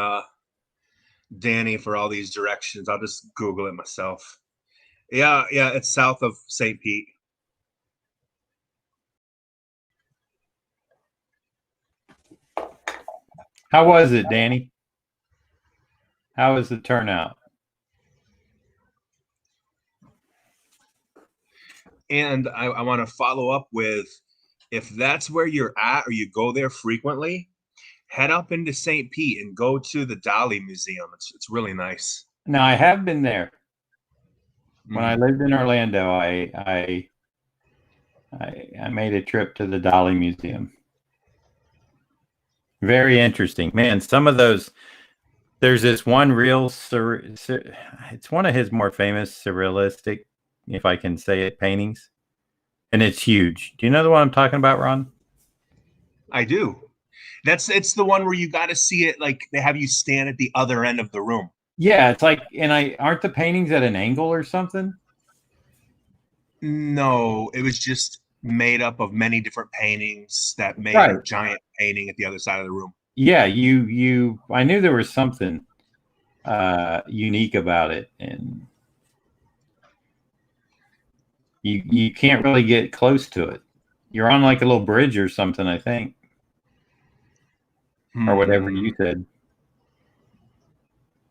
Danny for all these directions. I'll just Google it myself. Yeah, it's south of St. Pete. How was it, Danny? How was the turnout? And I want to follow up with, if that's where you're at or you go there frequently, head up into St. Pete and go to the Dali Museum. It's really nice. Now, I have been there. When I lived in Orlando, I made a trip to the Dali Museum. Very interesting, man. Some of those, there's this one real, it's one of his more famous surrealistic, if I can say it, paintings, and it's huge. Do you know the one I'm talking about, Ron? I do. It's the one where you got to see it, like they have you stand at the other end of the room. Yeah, it's like, and aren't the paintings at an angle or something? No, it was just made up of many different paintings that made a giant painting at the other side of the room. Yeah, I knew there was something unique about it, and you can't really get close to it. You're on like a little bridge or something, I think, or whatever you said.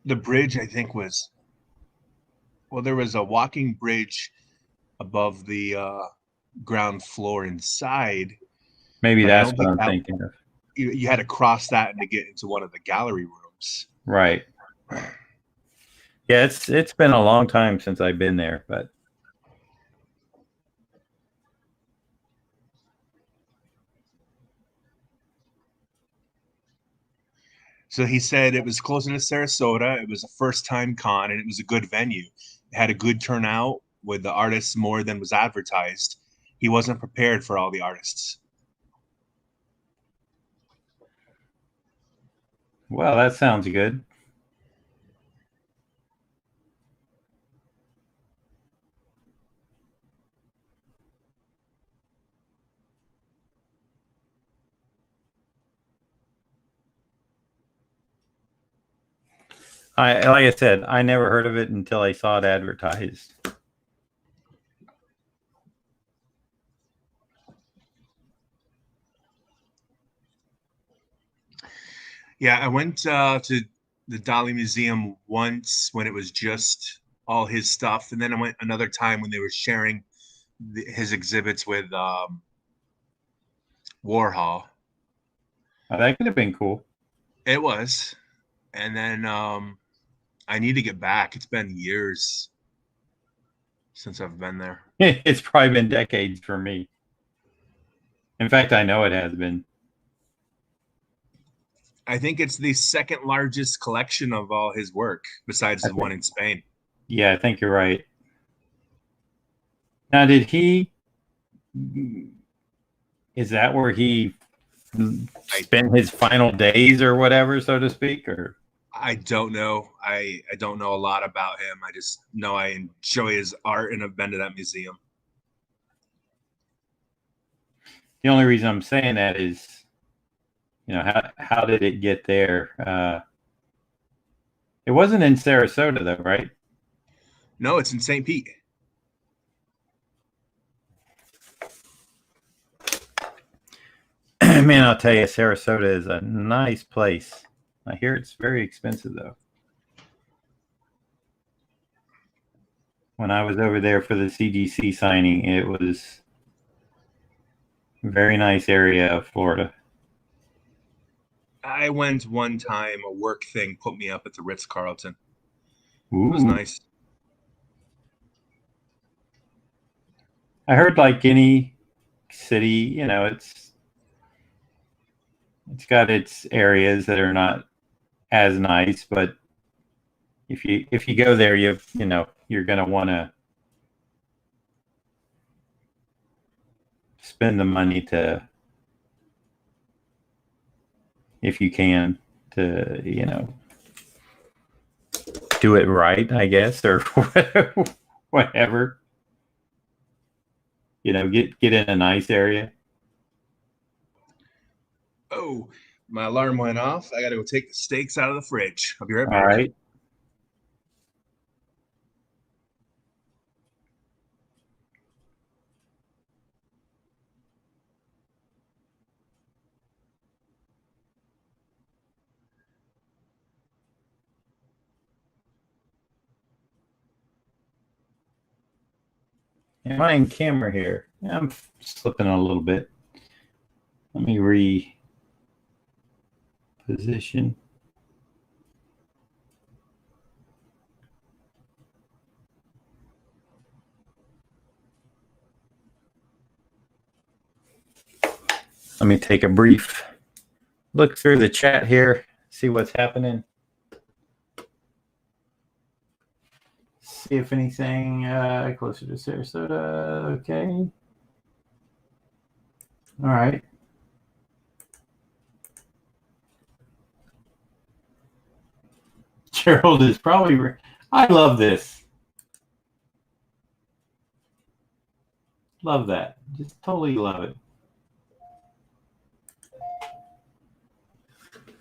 The bridge, I think, was, well, there was a walking bridge above the ground floor inside. Maybe that's what I'm thinking of. You had to cross that to get into one of the gallery rooms. Right. Yeah, it's been a long time since I've been there, but so he said it was closer to Sarasota. It was a first-time con, and it was a good venue. It had a good turnout with the artists more than was advertised. He wasn't prepared for all the artists. Well, that sounds good. Like I said, I never heard of it until I saw it advertised. Yeah, I went to the Dali Museum once when it was just all his stuff, and then I went another time when they were sharing his exhibits with Warhol. Oh, that could have been cool. It was. And then I need to get back. It's been years since I've been there. It's probably been decades for me. In fact, I know it has been. I think it's the second largest collection of all his work, besides the one in Spain. Yeah, I think you're right. Now, did he? Is that where he spent his final days, or whatever, so to speak? Or I don't know. I don't know a lot about him. I just know I enjoy his art and have been to that museum. the only reason I'm saying that is, how did it get there? It wasn't in Sarasota, though, right? No, it's in St. Pete. Man, I'll tell you, Sarasota is a nice place. I hear it's very expensive, though. When I was over there for the CGC signing, it was a very nice area of Florida. I went one time, a work thing put me up at the Ritz-Carlton. Ooh. It was nice. I heard, like any city, it's got its areas that are not as nice, but if you go there, you're going to want to spend the money if you can, to do it right, I guess, or whatever. Get in a nice area. Oh, my alarm went off. I got to go take the steaks out of the fridge. I'll be right back. All right. Am I in camera here? I'm slipping a little bit. Let me reposition. Let me take a brief look through the chat here, see what's happening. See if anything closer to Sarasota. Okay. All right. Gerald is probably. I love this. Love that. Just totally love it.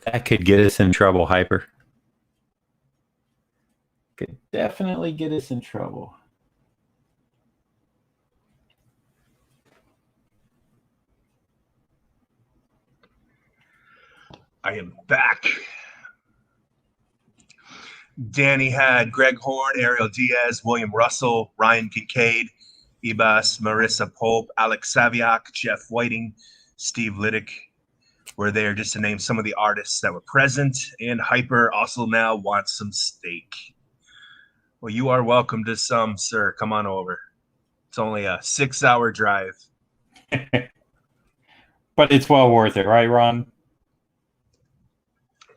That could get us in trouble, Hyper. Could definitely get us in trouble. I am back. Danny had Greg Horn, Ariel Diaz, William Russell, Ryan Kincaid, Ibas, Marissa Pope, Alex Saviak, Jeff Whiting, Steve Liddick were there, just to name some of the artists that were present. And Hyper also now wants some steak. Well, you are welcome to some, sir. Come on over. It's only a 6-hour drive. But it's well worth it, right, Ron?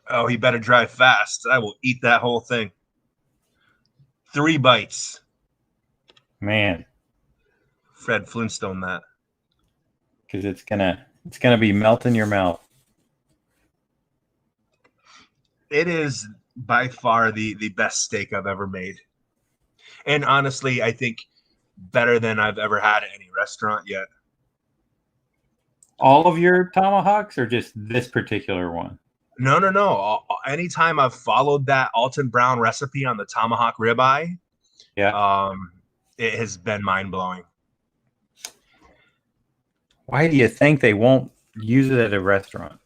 Oh, he better drive fast. I will eat that whole thing. 3 bites. Man. Fred Flintstone that. Because it's gonna be melting your mouth. It is by far the best steak I've ever made. And honestly, I think better than I've ever had at any restaurant yet. All of your tomahawks or just this particular one? No. Anytime I've followed that Alton Brown recipe on the tomahawk ribeye, it has been mind-blowing. Why do you think they won't use it at a restaurant?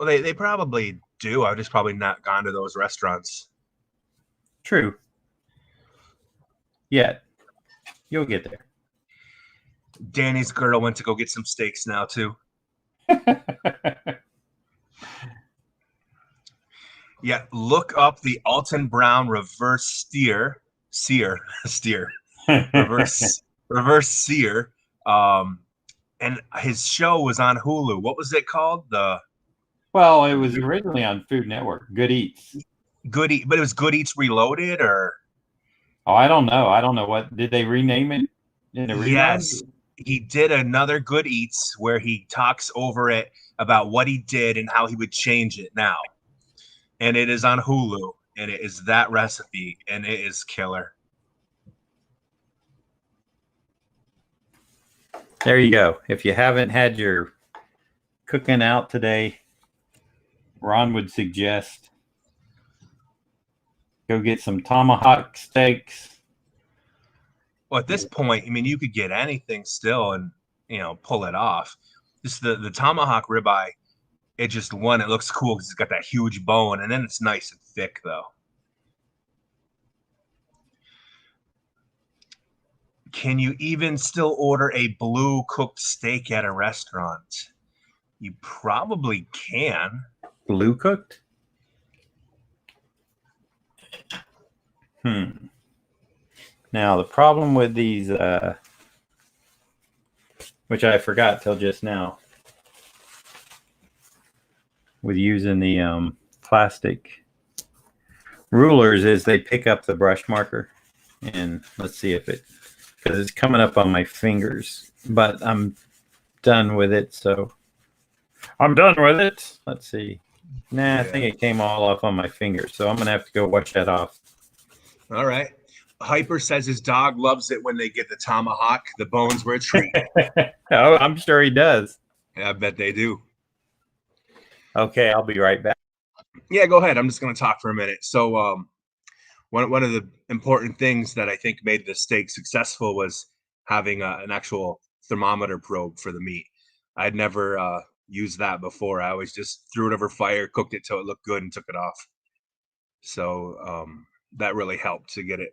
Well, they probably do. I've just probably not gone to those restaurants. True. Yet. You'll get there. Danny's girl went to go get some steaks now too. Yeah, look up the Alton Brown reverse steer, reverse sear. And his show was on Hulu. What was it called? Well, it was originally on Food Network. Good Eats. Good Eat, but it was Good Eats Reloaded, or Oh, I don't know. I don't know what did they rename it in the yes, rerun? he did another Good Eats where he talks over it about what he did and how he would change it now. And it is on Hulu, and it is that recipe, and it is killer. There you go. If you haven't had your cooking out today, Ron would suggest go get some tomahawk steaks. Well, at this point, I mean, you could get anything still and, pull it off. Just the tomahawk ribeye, it just one, it looks cool because it's got that huge bone, and then it's nice and thick, though. Can you even still order a blue cooked steak at a restaurant? You probably can. Blue cooked? Now, the problem with these, which I forgot till just now, with using the plastic rulers is they pick up the brush marker. And let's see if because it's coming up on my fingers, but I'm done with it. So I'm done with it. Let's see. Nah, I think it came all off on my fingers. So I'm going to have to go wash that off. All right. Hyper says his dog loves it when they get the tomahawk. The bones were a treat. Oh, I'm sure he does. Yeah, I bet they do. Okay, I'll be right back. Yeah, go ahead. I'm just going to talk for a minute. So one of the important things that I think made the steak successful was having an actual thermometer probe for the meat. I'd never used that before. I always just threw it over fire, cooked it till it looked good, and took it off. So that really helped to get it.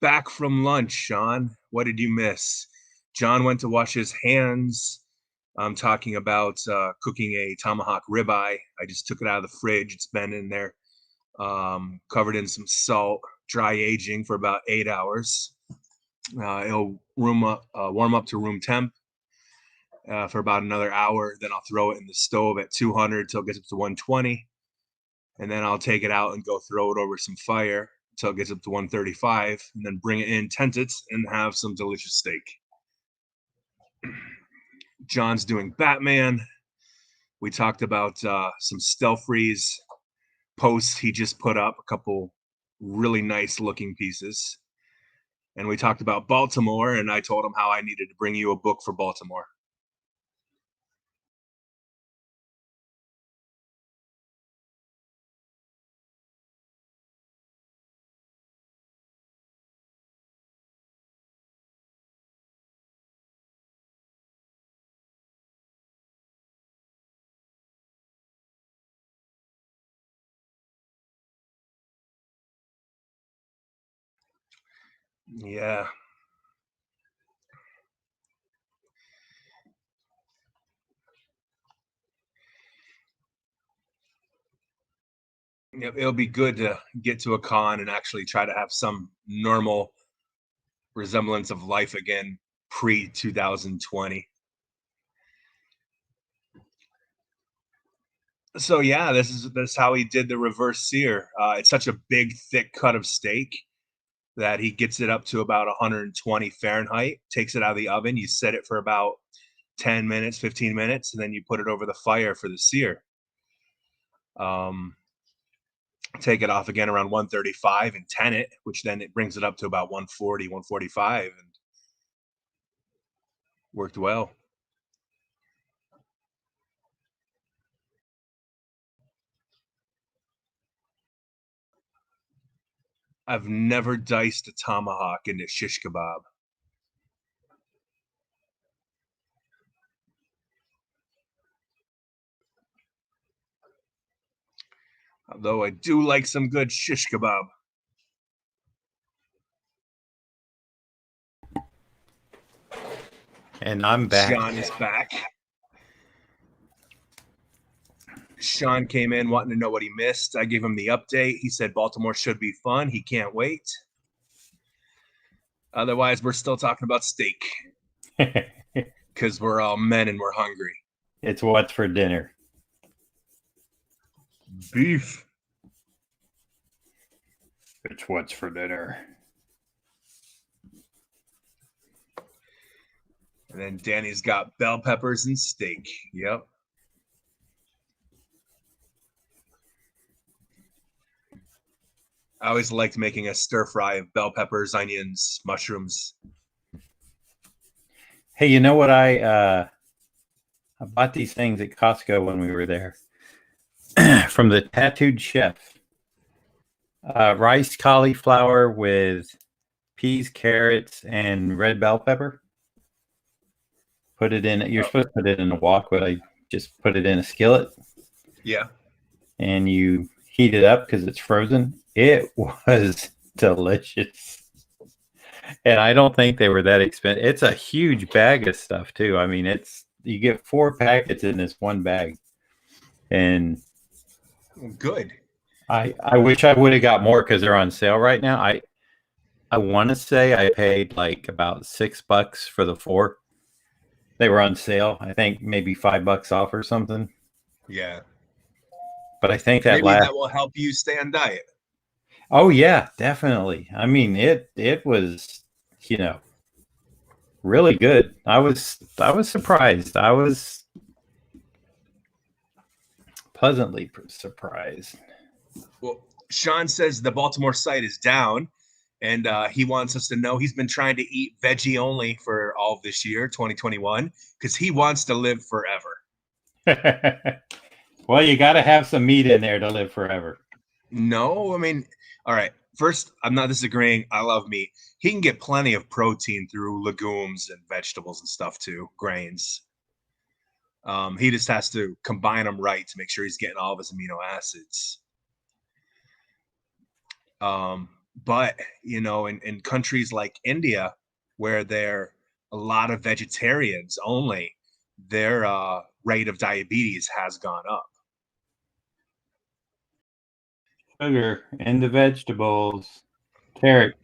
Back from lunch, Sean. What did you miss? John went to wash his hands. I'm talking about cooking a tomahawk ribeye. I just took it out of the fridge. It's been in there, covered in some salt, dry aging for about 8 hours. It'll warm up to room temp for about another hour. Then I'll throw it in the stove at 200 till it gets up to 120. And then I'll take it out and go throw it over some fire until it gets up to 135, and then bring it in, tent it, and have some delicious steak. John's doing Batman. We talked about some Stealth Freeze posts he just put up, a couple really nice looking pieces. And we talked about Baltimore, and I told him how I needed to bring you a book for Baltimore. Yeah. It'll be good to get to a con and actually try to have some normal resemblance of life again pre 2020. So yeah, this is how he did the reverse sear. It's such a big, thick cut of steak that he gets it up to about 120 Fahrenheit, takes it out of the oven. You set it for about 10 minutes, 15 minutes, and then you put it over the fire for the sear. Take it off again around 135 and 10 it, which then it brings it up to about 140, 145, and worked well. I've never diced a tomahawk into shish kebab. Although I do like some good shish kebab. And I'm back. Sean is back. Sean came in wanting to know what he missed. I gave him the update. He said Baltimore should be fun. He can't wait. Otherwise, we're still talking about steak because we're all men and we're hungry. It's what's for dinner. Beef. It's what's for dinner. And then Danny's got bell peppers and steak. Yep. I always liked making a stir fry of bell peppers, onions, mushrooms. Hey, you know what? I bought these things at Costco when we were there from the Tattooed Chef. Rice cauliflower with peas, carrots, and red bell pepper. Put it in. You're supposed to put it in a wok, but I just put it in a skillet. Yeah. And you heat it up because it's frozen. It was delicious. And I don't think they were that expensive. It's a huge bag of stuff too. I mean, you get 4 packets in this one bag. And good. I wish I would have got more because they're on sale right now. I want to say I paid like about $6 for the 4. They were on sale. I think maybe $5 off or something. Yeah. But I think that maybe that will help you stay on diet. Oh yeah, definitely. I mean, it was, really good. I was surprised. I was pleasantly surprised. Well, Sean says the Baltimore site is down, and he wants us to know he's been trying to eat veggie only for all of this year, 2021, because he wants to live forever. Well, you got to have some meat in there to live forever. No, I mean, all right. First, I'm not disagreeing. I love meat. He can get plenty of protein through legumes and vegetables and stuff too, grains. He just has to combine them right to make sure he's getting all of his amino acids. But in countries like India, where there are a lot of vegetarians only, their rate of diabetes has gone up. Sugar in the vegetables. Carrot.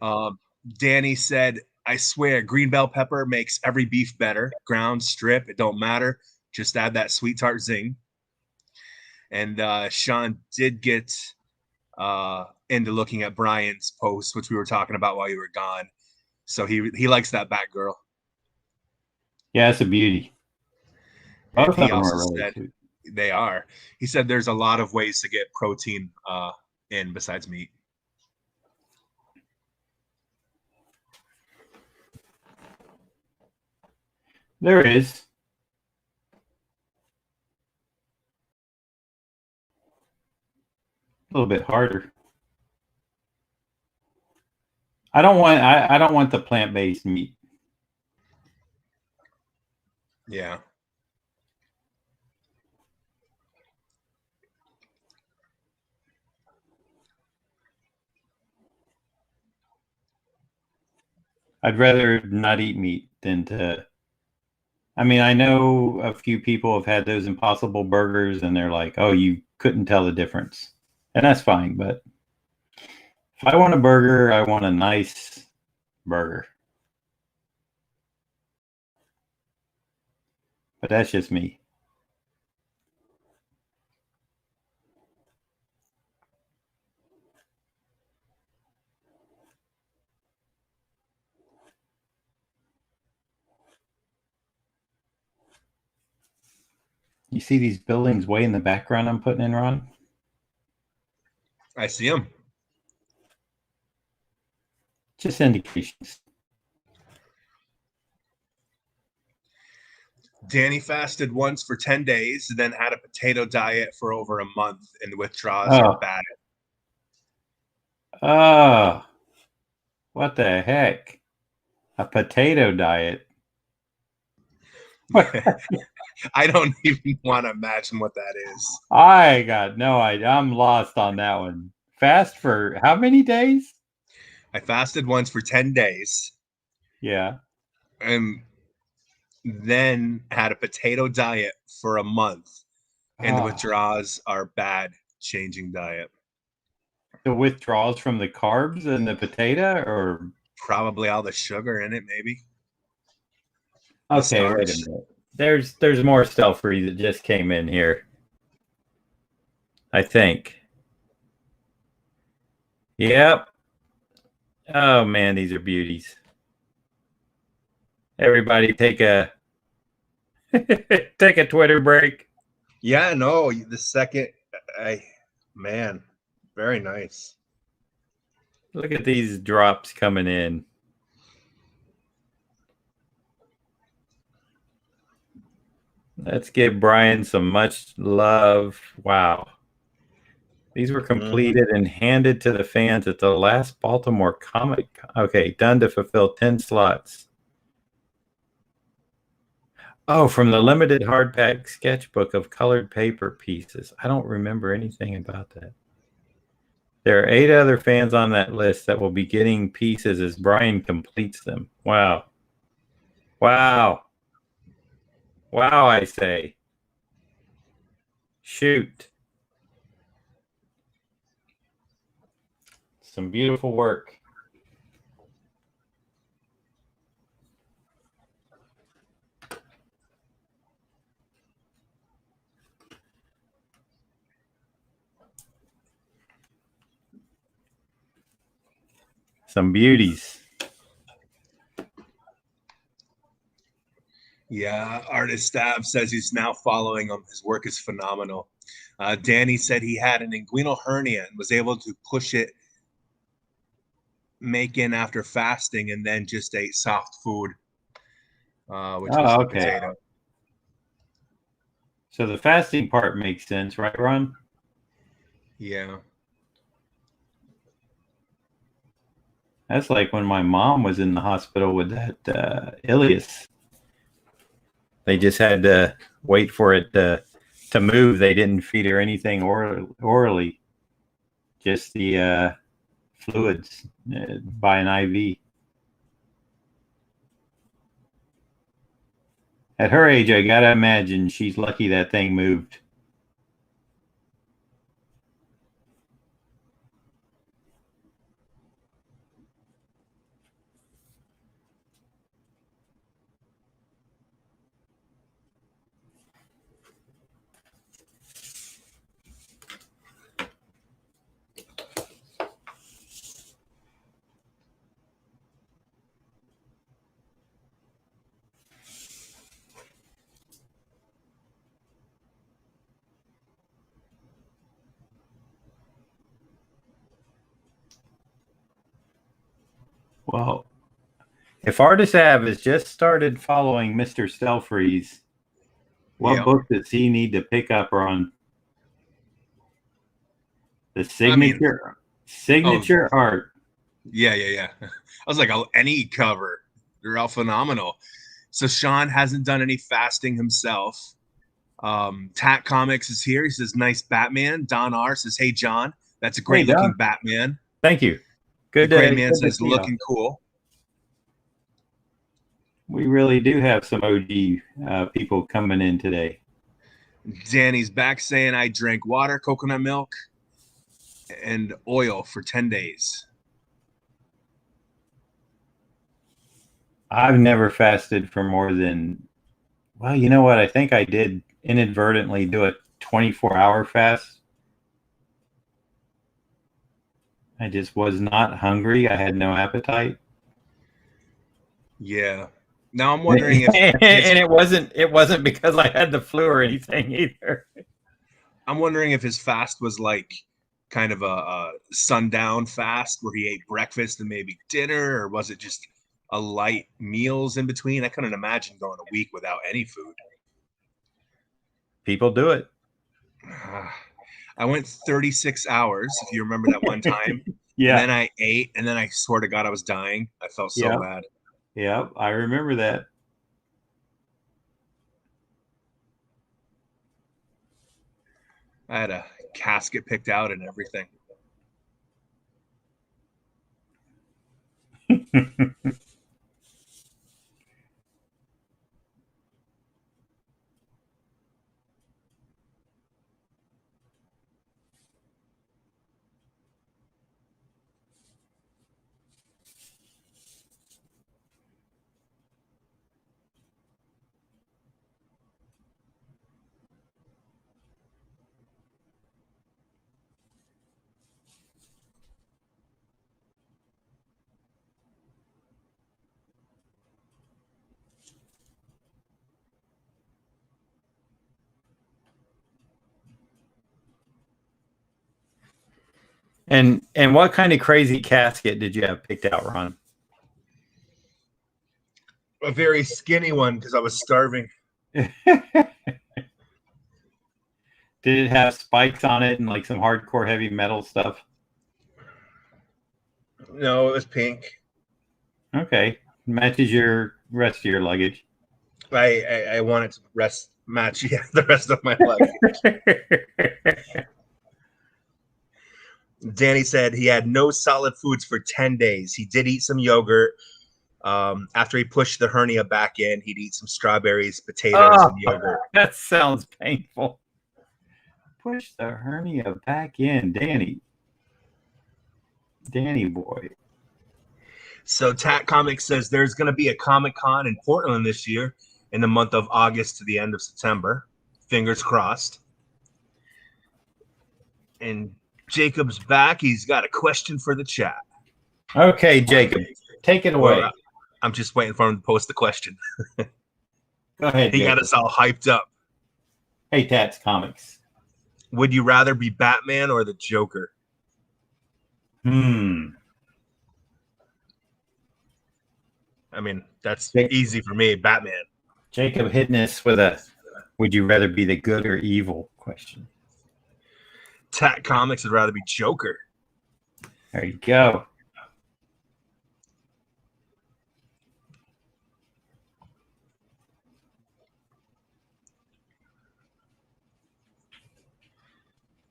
Danny said, I swear, green bell pepper makes every beef better. Ground, strip, it don't matter. Just add that sweet tart zing. And Sean did get into looking at Brian's post, which we were talking about while you were gone. So he likes that Batgirl. Yeah, it's a beauty. Both of them are really cute. They are. He said there's a lot of ways to get protein in besides meat. There is. A little bit harder. I don't want the plant-based meat. Yeah. I'd rather not eat meat than to. I mean, I know a few people have had those Impossible burgers and they're like, oh, you couldn't tell the difference. And that's fine. But if I want a burger, I want a nice burger. But that's just me. You see these buildings way in the background I'm putting in, Ron? I see them. Just indications. Danny fasted once for 10 days, then had a potato diet for over a month, and the withdrawals are bad. Oh, what the heck? A potato diet? I don't even want to imagine what that is. I got no idea. I'm lost on that one. Fast for how many days? I fasted once for 10 days. Yeah. And then had a potato diet for a month, and the Ah, withdrawals are bad. Changing diet. the withdrawals from the carbs and the potato, or Probably all the sugar in it, maybe. okay, wait a Starch. minute. There's more stuff for you that just came in here. I think. Yep. Oh man, these are beauties. Everybody take a take a Twitter break. Yeah, no, the second, man, very nice. Look at these drops coming in. Let's give Brian some much love. Wow. These were completed and handed to the fans at the last Baltimore Comic. Okay, done to fulfill 10 slots. Oh, from the limited hardback sketchbook of colored paper pieces. I don't remember anything about that. There are 8 other fans on that list that will be getting pieces as Brian completes them. Wow. Wow. Wow, I say. Shoot. Some beautiful work. Some beauties. Yeah, artist Stab says he's now following him. His work is phenomenal. Danny said he had an inguinal hernia and was able to push it, make in after fasting, and then just ate soft food, which was Oh, the okay. potato. So the fasting part makes sense, right, Ron? Yeah. That's like when my mom was in the hospital with that ileus. They just had to wait for it to move. They didn't feed her anything orally, just the fluids by an IV. At her age, I gotta imagine she's lucky that thing moved. Well, if Artist Ave has just started following Mr. Stelfreeze, what book does he need to pick up on? The signature art. Yeah. I was like, oh, any cover. They're all phenomenal. So Sean hasn't done any fasting himself. Tat Comics is here. He says, nice Batman. Don R says, hey, John, that's a great looking Batman. Thank you. Good day. Man says, looking cool. We really do have some OG people coming in today. Danny's back saying, I drank water, coconut milk, and oil for 10 days. I've never fasted for more than, well, you know what? I think I did inadvertently do a 24-hour fast. I just was not hungry. I had no appetite. Yeah. Now I'm wondering if and it wasn't because I had the flu or anything either. I'm wondering if his fast was like kind of a sundown fast where he ate breakfast and maybe dinner, or was it just a light meals in between? I couldn't imagine going a week without any food. People do it. I went 36 hours, if you remember that one time. Yeah. And then I ate, and then I swear to God I was dying. I felt so bad. Yeah, I remember that. I had a casket picked out and everything. And what kind of crazy casket did you have picked out, Ron? A very skinny one because I was starving. Did it have spikes on it and like some hardcore heavy metal stuff? No, it was pink. Okay. Matches your rest of your luggage. I wanted to match the rest of my life. Danny said he had no solid foods for 10 days. He did eat some yogurt. After he pushed the hernia back in, he'd eat some strawberries, potatoes, and yogurt. That sounds painful. Push the hernia back in, Danny. Danny boy. So Tat Comics says there's going to be a Comic-Con in Portland this year in the month of August to the end of September. Fingers crossed. And Jacob's back. He's got a question for the chat. Okay, Jacob, take it away. Well, I'm just waiting for him to post the question. Go ahead. He Jacob. got us all hyped up. Hey, Tats Comics. Would you rather be Batman or the Joker? I mean, that's easy for me, Batman. Jacob hitting us with a would you rather be the good or evil question. Tat Comics would rather be Joker. There you go.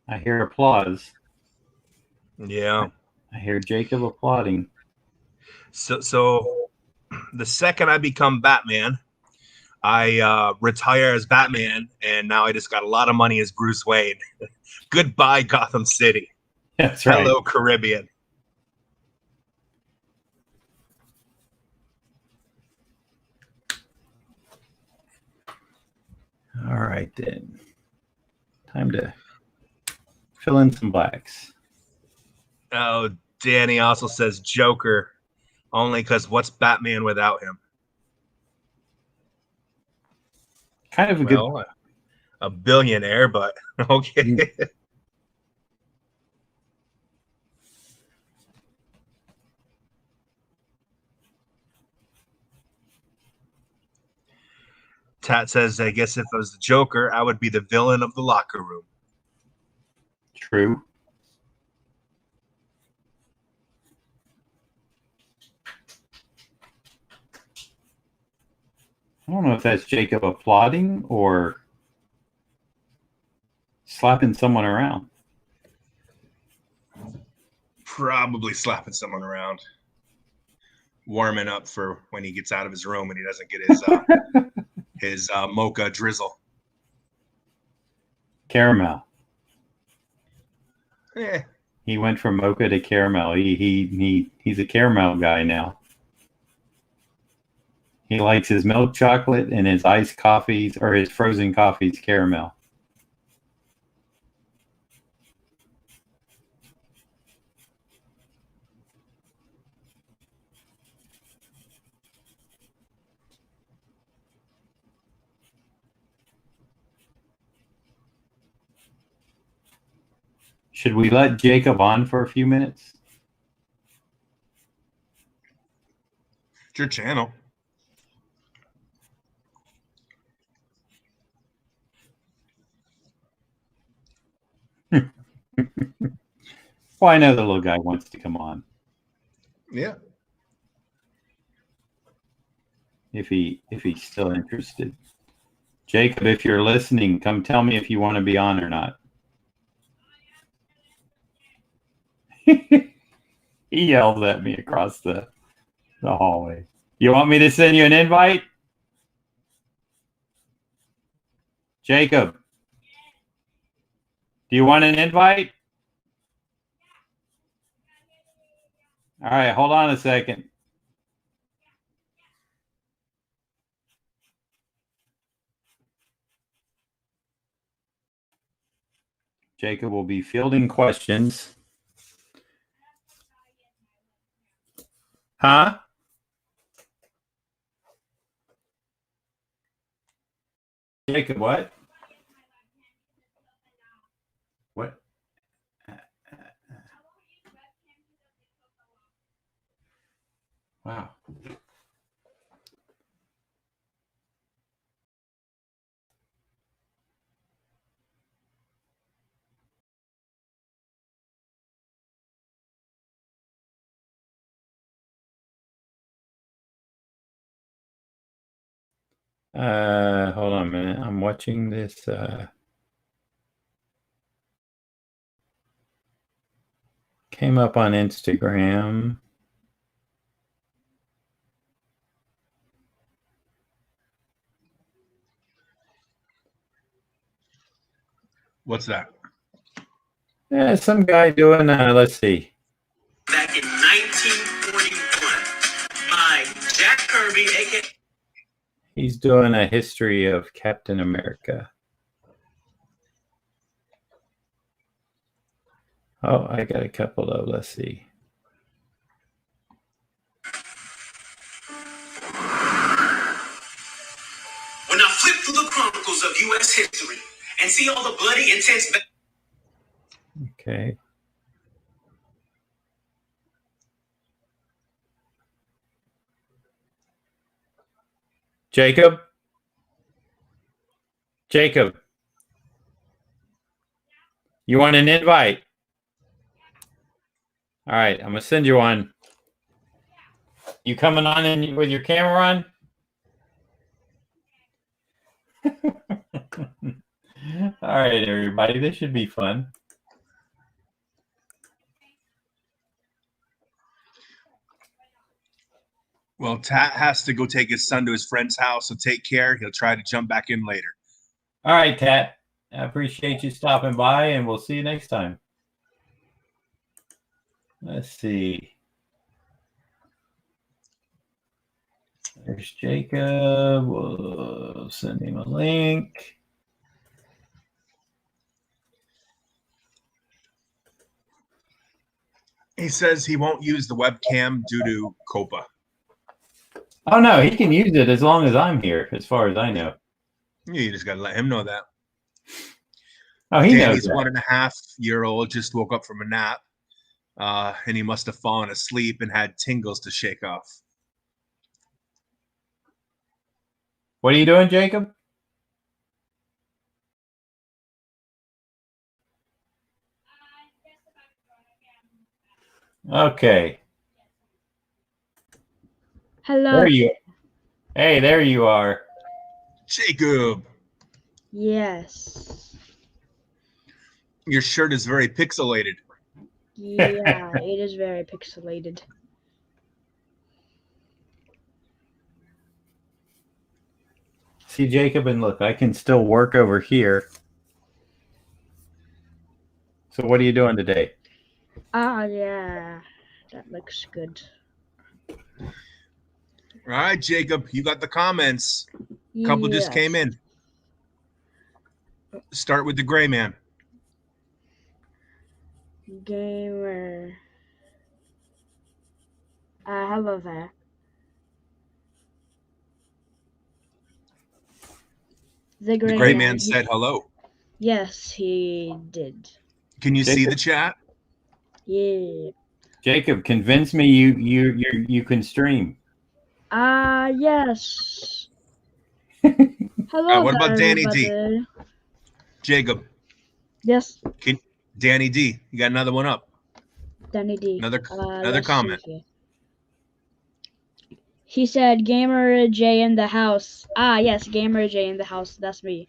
I hear applause. Yeah. I hear Jacob applauding. So the second I become Batman, I retire as Batman, and now I just got a lot of money as Bruce Wayne. Goodbye, Gotham City. That's right. Hello, Caribbean. All right, then. Time to fill in some blacks. Oh, Danny also says Joker, only because what's Batman without him? Kind of a good, a billionaire, but okay. Tat says, I guess if I was the Joker, I would be the villain of the locker room. True. I don't know if that's Jacob applauding or slapping someone around. Probably slapping someone around. Warming up for when he gets out of his room and he doesn't get his mocha drizzle. Caramel. Yeah. He went from mocha to caramel. He's a caramel guy now. He likes his milk chocolate and his iced coffees or his frozen coffees caramel. Should we let Jacob on for a few minutes? It's your channel. Well, I know the little guy wants to come on. Yeah. If he's still interested. Jacob, if you're listening, come tell me if you want to be on or not. He yelled at me across the hallway. You want me to send you an invite? Jacob, do you want an invite? All right, hold on a second. Jacob will be fielding questions. Huh? Jacob, what? What? Wow. Hold on a minute. I'm watching this. Came up on Instagram. What's that? Yeah, some guy doing. Let's see. Back in 1941 by Jack Kirby, aka. He's doing a history of Captain America. Oh, I got a couple of. Let's see. When I flip through the chronicles of U.S. history and see all the bloody, intense. Okay. Jacob? Jacob? You want an invite? All right, I'm going to send you one. You coming on with your camera on? All right, everybody. This should be fun. Well, Tat has to go take his son to his friend's house, so take care. He'll try to jump back in later. All right, Tat. I appreciate you stopping by, and we'll see you next time. Let's see. There's Jacob. We'll send him a link. He says he won't use the webcam due to COPA. Oh, no, he can use it as long as I'm here, as far as I know. You just got to let him know that. Oh, he knows Danny's that. 1.5-year-old just woke up from a nap, and he must have fallen asleep and had tingles to shake off. What are you doing, Jacob? Okay. Hello. There you. Hey, there you are. Jacob, Yes. your shirt is very pixelated. Yeah, it is very pixelated. See, Jacob, and look, I can still work over here. So what are you doing today? Ah, yeah. That looks good. All right, Jacob, you got the comments. Couple just came in. Start with the gray man. Gamer. Hello there. The The gray man said hello. Yes, he did. Can you see Jacob. the chat? Yeah. Jacob, convince me you can stream. Yes. Hello what about there, Danny D? everybody. Jacob, Yes, Danny D, you got another one up. Danny D. Another Let's comment. see here. He said, Gamer J in the house. Yes, Gamer J in the house. That's me.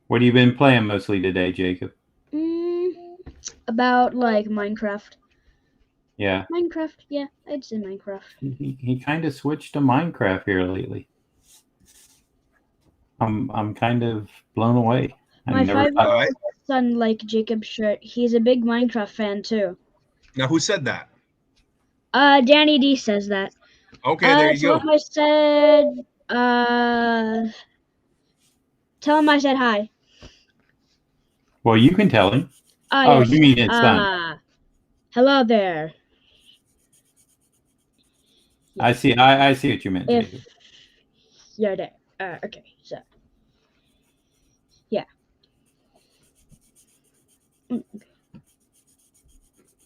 What have you been playing mostly today, Jacob? About like Minecraft. Yeah. Minecraft, yeah, I'd say Minecraft. He kind of switched to Minecraft here lately. I'm kind of blown away. My 5-year-old son, like Jacob shirt, he's a big Minecraft fan too. Now, who said that? Danny D says that. Okay, there you tell go. him I said, tell him I said hi. Well, you can tell him. Oh, yes. You mean it's done. Hello there. I see. I see what you meant, If Jacob. you're there. Okay, so. Yeah.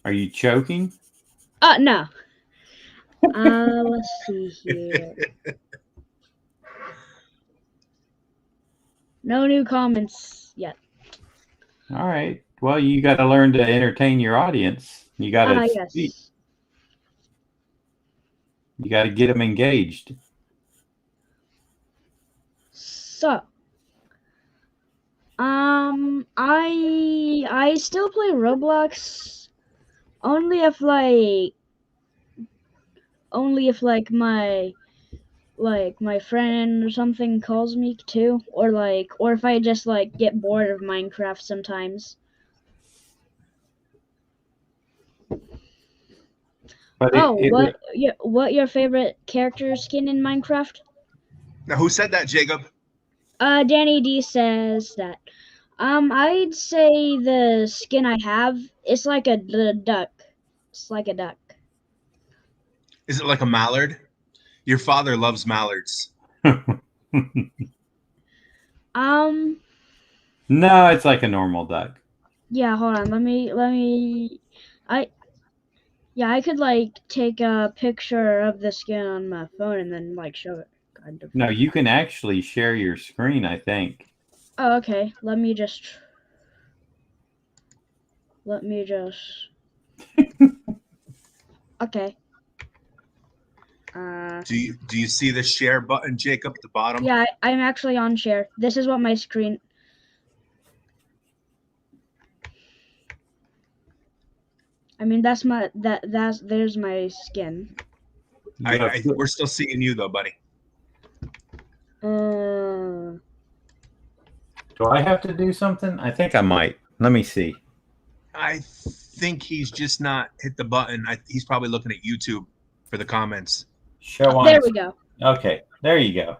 Are you choking? No. Let's see here. No new comments yet. All right. Well, you got to learn to entertain your audience. You got to speak. Yes. You got to get them engaged. So, I still play Roblox only if my friend or something calls me to, or if I just get bored of Minecraft sometimes. But Oh, what your favorite character skin in Minecraft? Now, who said that, Jacob? Danny D says that. I'd say the skin I have, it's like the duck. It's like a duck. Is it like a mallard? Your father loves mallards. No, it's like a normal duck. Yeah, hold on. I could take a picture of the skin on my phone and then show it kind of. No, you can actually share your screen, I think. Oh, okay. Let me just Okay. Do you see the share button, Jacob, at the bottom? Yeah, I'm actually on share. This is what my screen. I mean, there's my skin. We're still seeing you though, buddy. Do I have to do something? I think I might. Let me see. I think he's just not hit the button. He's probably looking at YouTube for the comments. Show on. There we go. Okay, there you go.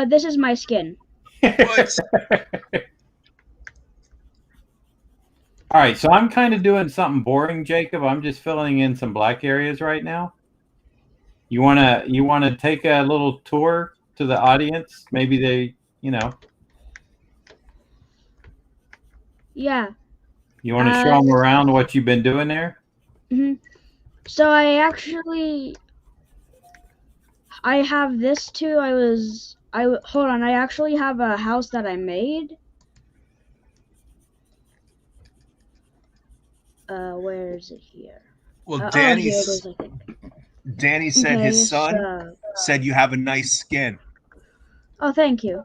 This is my skin. What? All right, so I'm kind of doing something boring, Jacob. I'm just filling in some black areas right now. You wanna take a little tour to the audience? Maybe they, Yeah. You want to show them around what you've been doing there? So I have this too. Hold on. I actually have a house that I made. Where is it here? Well, here it is, I think. Danny said Okay, his son said you have a nice skin. Oh, thank you.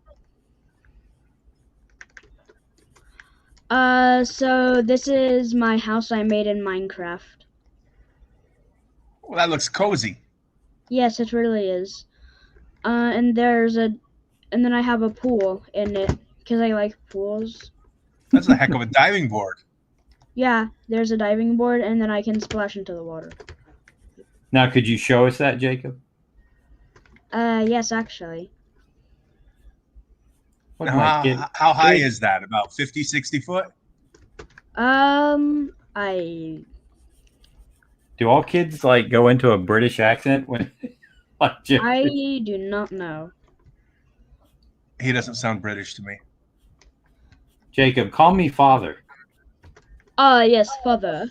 So this is my house I made in Minecraft. Well, that looks cozy. Yes, it really is. And then I have a pool in it because I like pools. That's a heck of a diving board. Yeah, there's a diving board, and then I can splash into the water. Now, could you show us that, Jacob? Yes, actually. How high is that? About 50, 60 foot? Do all kids go into a British accent when I do not know. He doesn't sound British to me. Jacob, call me father. Yes, father.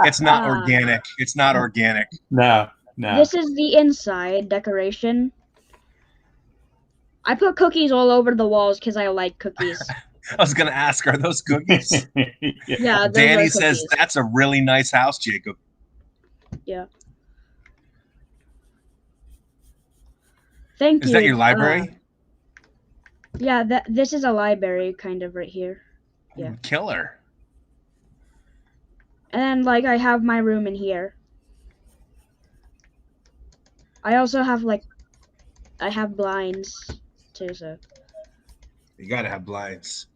It's not organic. It's not organic. No. This is the inside decoration. I put cookies all over the walls because I like cookies. I was going to ask, are those cookies? Yeah, Danny says that's a really nice house, Jacob. Yeah. Thank you. Is that your library? Yeah, this is a library kind of right here. Yeah. Killer. And I have my room in here. I also have I have blinds too, so. You got to have blinds.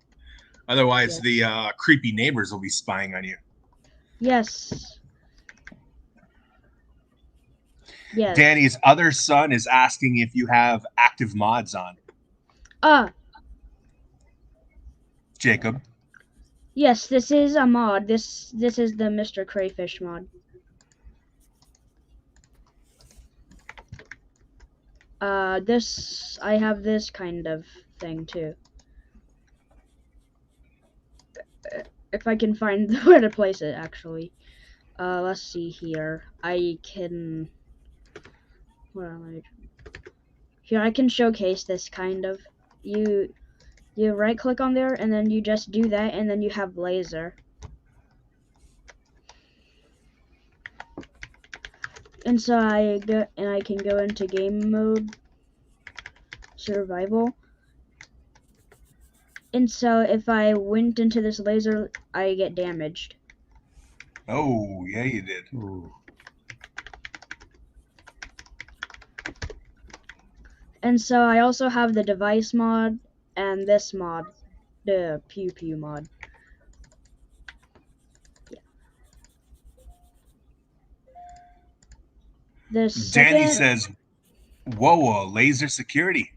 Otherwise, the creepy neighbors will be spying on you. Yes. Yes. Danny's other son is asking if you have active mods on. Jacob. Yes, this is a mod. This is the Mr. Crayfish mod. I have this kind of thing too. if I can find where to place it actually. Let's see here. I can. Where am I? Here I can showcase this kind of. You right click on there and then you just do that and then you have laser. And so I can go into game mode, survival. And so if I went into this laser, I get damaged. Oh, yeah, you did. Ooh. And so I also have the device mod and this mod, the pew pew mod. Yeah. The Danny second, says, whoa, laser security.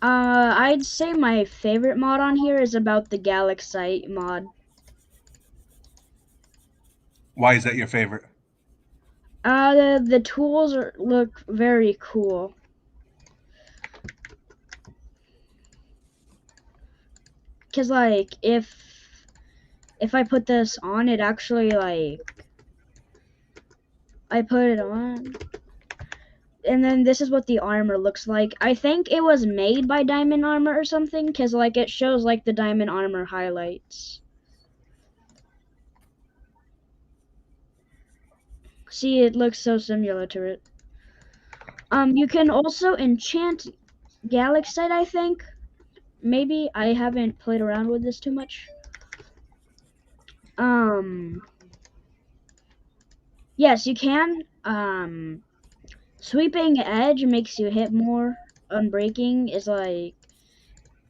I'd say my favorite mod on here is about the Galaxite mod. Why is that your favorite? The tools look very cool. Cause like if I put this on, it actually like I put it on, and then this is what the armor looks like. I think it was made by Diamond Armor or something, cause like it shows like the Diamond Armor highlights. See, it looks so similar to it. You can also enchant Galaxite, I think. Maybe I haven't played around with this too much. Yes, you can. Sweeping Edge makes you hit more. Unbreaking is like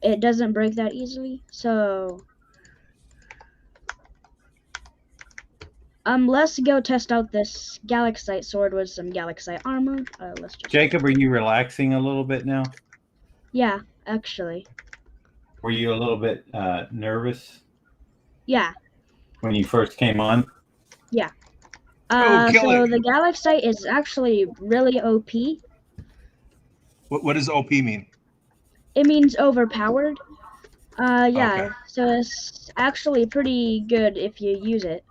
it doesn't break that easily. So let's go test out this Galaxite sword with some Galaxite armor. Let's just Jacob, are you relaxing a little bit now? Yeah, actually. Were you a little bit nervous Yeah. when you first came on? Yeah. kill So it. the Galaxite is actually really OP. What does OP mean? It means overpowered. Yeah. Okay. So it's actually pretty good if you use it.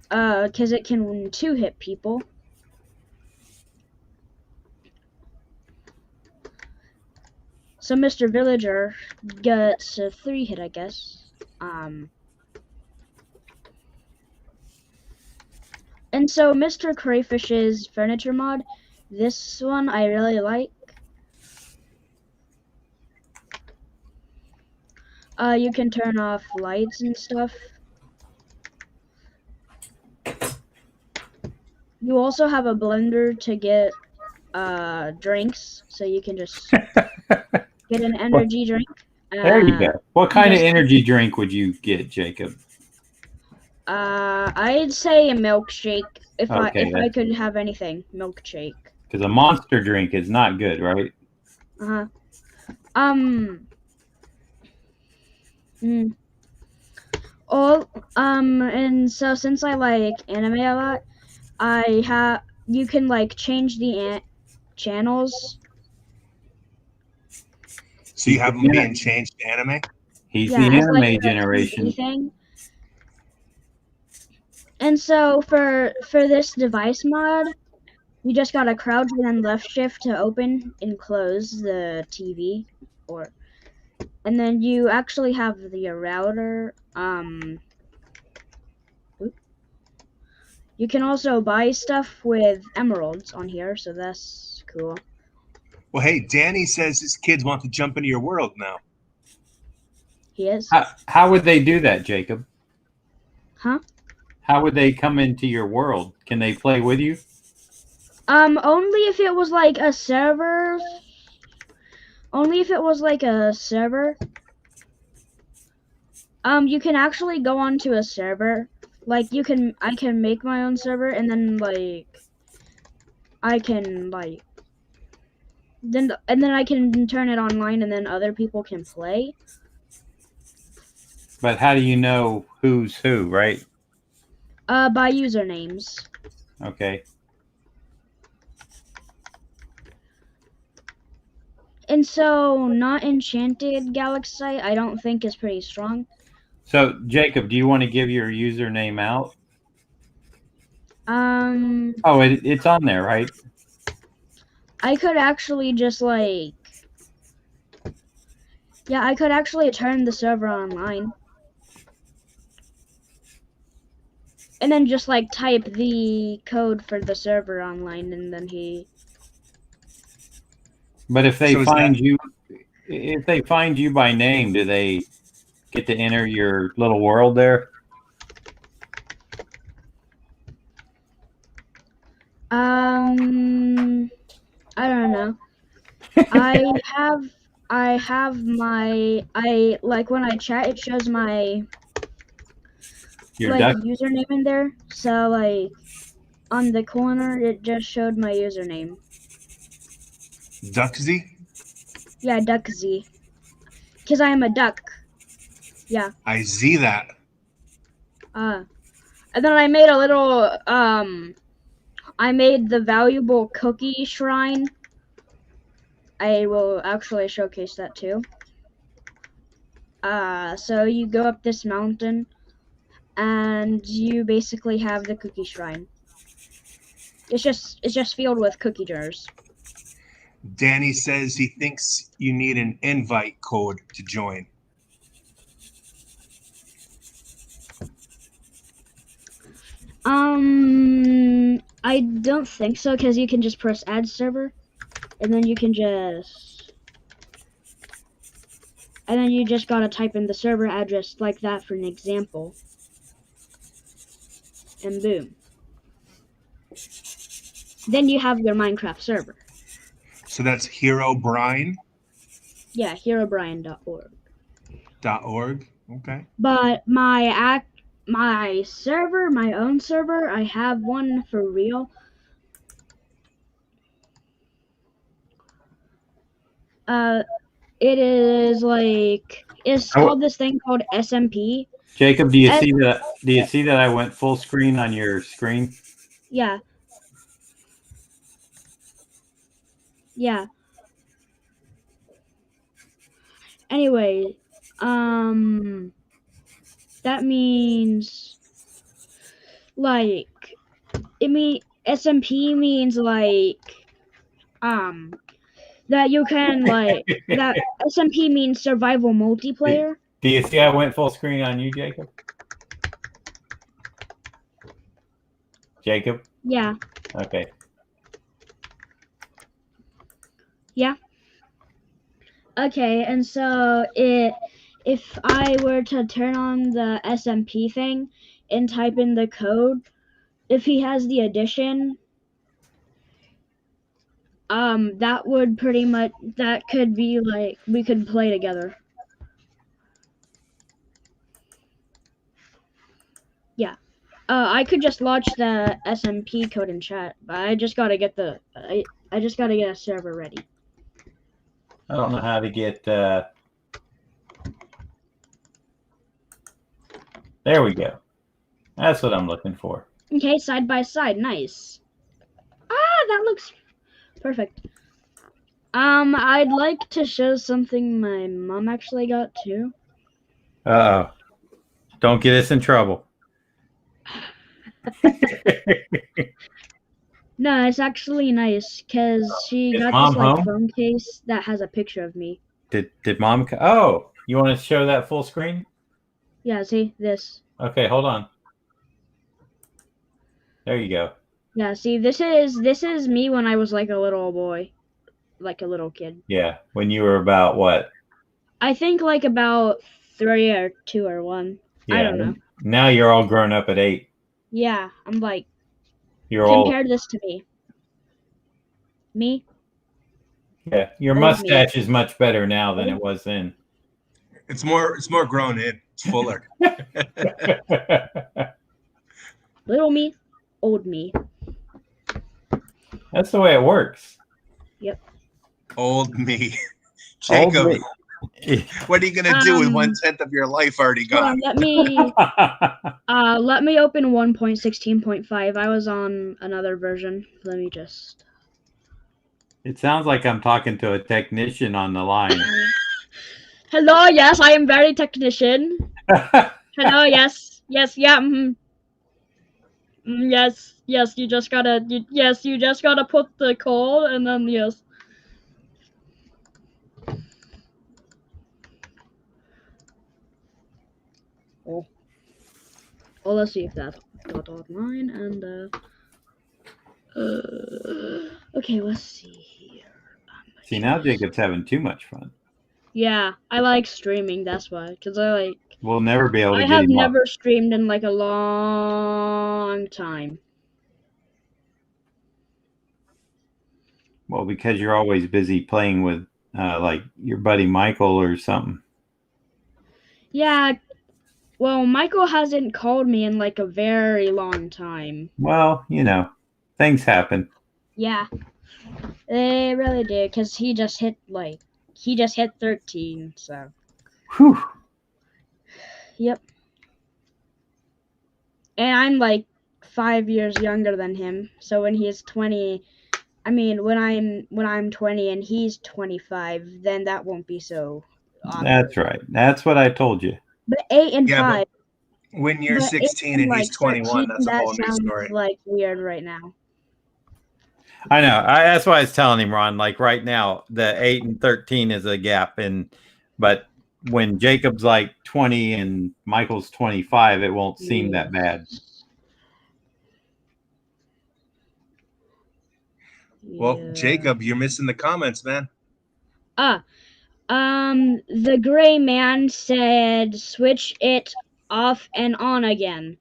Cause it can 2-hit people. So Mr. Villager gets a 3-hit, I guess. And so Mr. Crayfish's furniture mod, this one I really like. You can turn off lights and stuff. You also have a blender to get drinks, so you can just get an energy drink. There you go. What kind of just- energy drink would you get, Jacob? I'd say a milkshake if Okay, I could have anything. Milkshake. Because a monster drink is not good, right? And so since I like anime a lot, you can like change the channels. So you have them being changed to anime? He's Yeah, the it's like anime a generation. 3D thing. And so for this device mod, you just gotta crouch and then left shift to open and close the TV, and then you actually have the router. You can also buy stuff with emeralds on here, so that's cool. Well, hey, Danny says his kids want to jump into your world now. He is. How would they do that, Jacob? Huh? How would they come into your world? Can they play with you? Only if it was like a server. Only if it was like a server. You can actually go onto a server. Like I can make my own server and then like I can like then I can turn it online and then other people can play. But how do you know who's who, right? By usernames. Okay. And so not enchanted galaxy I don't think is pretty strong. So, Jacob, do you want to give your username out? Oh, it's on there, right? I could actually just like, yeah, I could actually turn the server online. And then just like type the code for the server online, and then But if they So is find that- you, if they find you by name, do they get to enter your little world there? I don't know. I have my, like when I chat, it shows my Your like duck. username in there. So like on the corner, it just showed my username. Duckzy? Yeah, DuckZ. Because I am a duck. Yeah. I see that. And then I made a little, I made the valuable cookie shrine. I will actually showcase that too. So you go up this mountain, and you basically have the cookie shrine. It's just filled with cookie jars. Danny says he thinks you need an invite code to join. I don't think so, because you can just press add server, and then you can just, and then you just gotta type in the server address like that for an example. And boom. Then you have your Minecraft server. So that's herobrine.org. Yeah, herobrine.org. Okay. But my server, my own server, I have one for real. It is like, it's called this thing called SMP. Jacob, do you And- see that? Do you see that I went full screen on your screen? Yeah. Yeah. Anyway, that means like SMP means like that you can like that SMP means survival multiplayer. Do you see I went full screen on you, Jacob? Jacob? Yeah. Okay. Okay, and so if I were to turn on the SMP thing and type in the code, if he has the addition, that would pretty much, that could be like, we could play together. Yeah. I could just launch the SMP code in chat, but I just gotta get I just gotta get a server ready. I don't know how to get. There we go. That's what I'm looking for. Okay, side by side, nice. That looks perfect. I'd like to show something my mom actually got too. Uh oh. Don't get us in trouble. No, it's actually nice because she Is got Mom this like home? phone case that has a picture of me. Did Mom? Oh, you want to show that full screen? Yeah, see this. Okay, hold on. There you go. Yeah, see this is me when I was like a little boy, like a little kid. Yeah, when you were about what? I think like about 3 or 2 or 1. Yeah. I don't know. Now you're all grown up at 8. Yeah, I'm like, You're all. compare this to me. Me? Yeah, your old mustache is much better now than it was then. It's more grown in. It's fuller. Little me, old me. That's the way it works. Old me. Old Jacob, me. what are you gonna do with 1/10 of your life already Hold on, gone? let me open 1.16.5. I was on another version. Let me just. It sounds like I'm talking to a technician on the line. Hello, yes, I am very technician. Hello, yes, yeah. Yes, you just gotta put the call and then yes. Oh, let's see if that got online and okay, let's see here. See, now Jacob's having too much fun. Yeah, I like streaming. That's why, because We'll never be able to I get have him off. never streamed in like a long time. Well, because you're always busy playing with like your buddy Michael or something. Yeah, well, Michael hasn't called me in like a very long time. Well, you know, things happen. Yeah, they really do, because he just hit 13, so. Whew. Yep. And I'm like 5 years younger than him, so when he's 20, I mean, when I'm 20 and he's 25, then that won't be so awkward. That's right. That's what I told you. But 8 and Yeah, 5. but when you're But 16 and he's 21, that's a that whole new sounds story. like weird right now. I know. That's why I was telling him, Ron. Like right now, the 8 and 13 is a gap, but when Jacob's like 20 and Michael's 25, it won't seem that bad. Well, Yeah. Jacob, you're missing the comments, man. The gray man said switch it off and on again.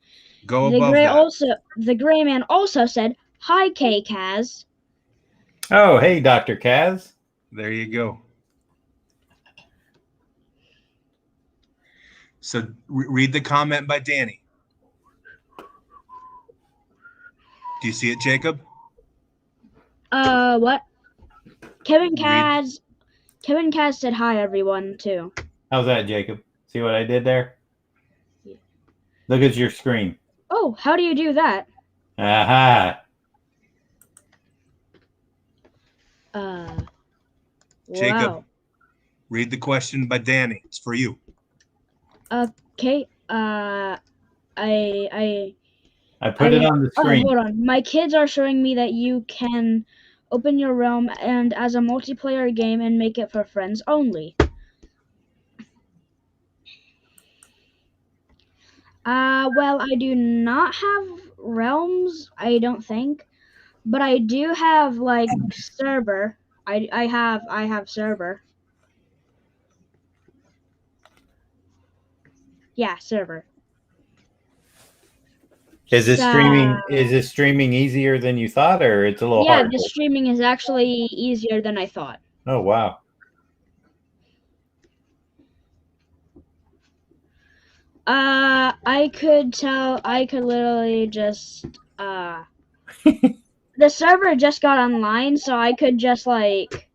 Go above that. The gray man also said, "Hi, K-Kaz." Oh, hey, Dr. Kaz. There you go. So read the comment by Danny. Do you see it, Jacob? What? Kevin Read- Kaz said hi, everyone, too. How's that, Jacob? See what I did there? Yeah. Look at your screen. Oh, how do you do that? Aha. Jacob, Wow. read the question by Danny. It's for you. Okay, I put it on the Oh, screen. hold on. My kids are showing me that you can open your realm and as a multiplayer game and make it for friends only. Well, I do not have realms, I don't think, but I do have like server. I have server. Yeah, server. Is this So- streaming easier than you thought, or it's a little Yeah, hard? the streaming is actually easier than I thought. Oh wow. I could literally just the server just got online, so I could just like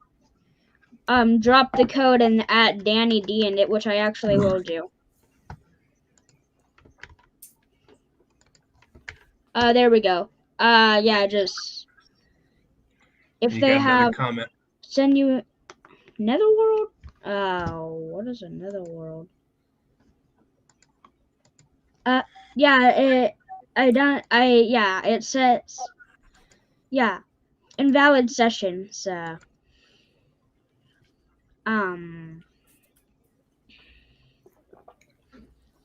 drop the code and add Danny D in it, which I actually will do. There we go. Yeah, just if You they got another have comment. send you Netherworld. What is a Netherworld? Yeah, it says, yeah, invalid session, so, hold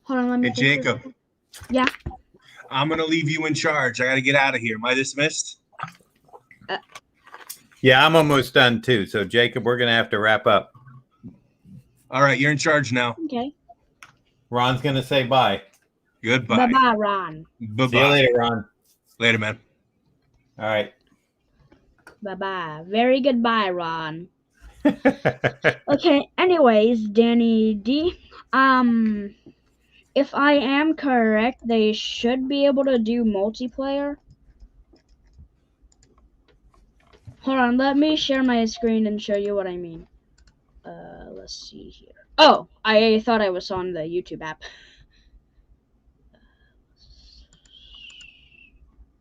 on, let me Hey, think for a Jacob. second. Yeah. I'm going to leave you in charge. I got to get out of here. Am I dismissed? Yeah, I'm almost done too. So Jacob, we're gonna have to wrap up. All right, you're in charge now. Okay. Ron's gonna say bye. Goodbye. Bye-bye, Ron. Bye-bye. See you later, Ron. Later, man. All right. Bye-bye. Very goodbye, Ron. Okay, anyways, Danny D, if I am correct, they should be able to do multiplayer. Hold on, let me share my screen and show you what I mean. Let's see here. Oh, I thought I was on the YouTube app.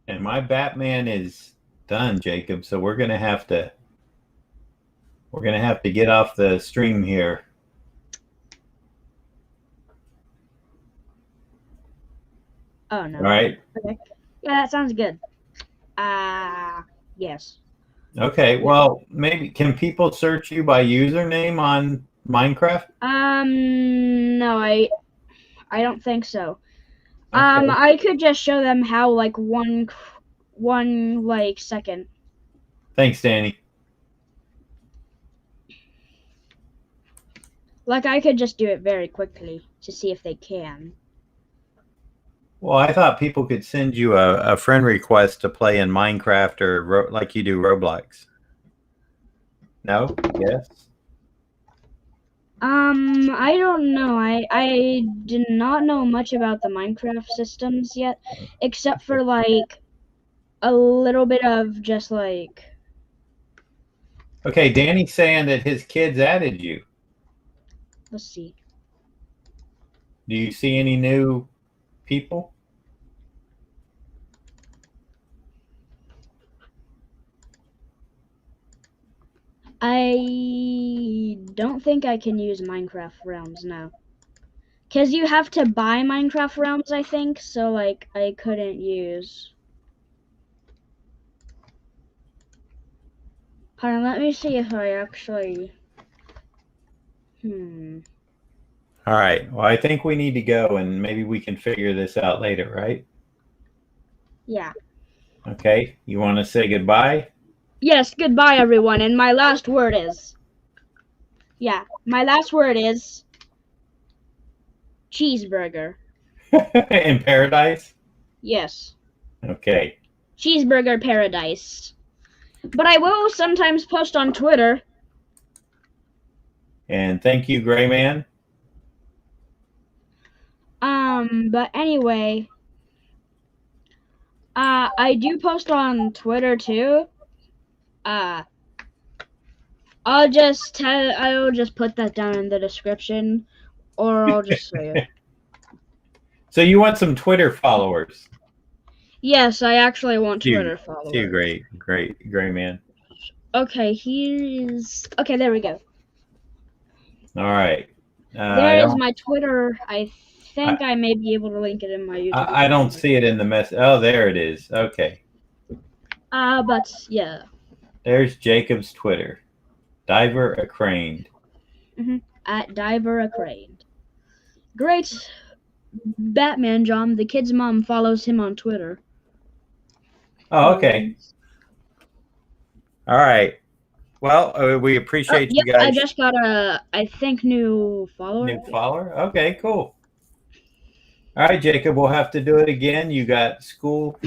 And my Batman is done, Jacob. So we're gonna have to We're going to have to get off the stream here. Oh no. All right. Okay. Yeah, that sounds good. Yes. Okay. Well, maybe can people search you by username on Minecraft? No, I don't think so. Okay. I could just show them how, like, one like second. Thanks, Danny. Like, I could just do it very quickly to see if they can. Well, I thought people could send you a friend request to play in Minecraft or like you do Roblox. No? Yes? I don't know. I do not know much about the Minecraft systems yet, except for, like, a little bit of just, like... Okay, Danny's saying that his kids added you. Let's see. Do you see any new people? I don't think I can use Minecraft Realms now. Because you have to buy Minecraft Realms, I think, so, like, I couldn't use... Hold on, let me see if I actually... All right. Well, I think we need to go, and maybe we can figure this out later, right? Yeah. Okay. You want to say goodbye? Yes, goodbye, everyone, and my last word is... Yeah, my last word is... cheeseburger. In paradise? Yes. Okay. Cheeseburger paradise. But I will sometimes post on Twitter. And thank you, Gray Man. But anyway, I do post on Twitter too. I'll just put that down in the description, or I'll just say it. So you want some Twitter followers? Yes, I actually want Two. Twitter followers. Too great, Gray Man. Okay, here's... Okay, there we go. All right. There is my Twitter. I think I may be able to link it in my YouTube. I don't see it in the mess. Oh, there it is. Okay. But yeah. There's Jacob's Twitter. Diver Accraned. At Diver Accraned. Great Batman John. The kid's mom follows him on Twitter. Oh, okay. All right. Well, we appreciate you guys. I just got a, I think, new follower. New follower? Okay, cool. All right, Jacob, we'll have to do it again. You got school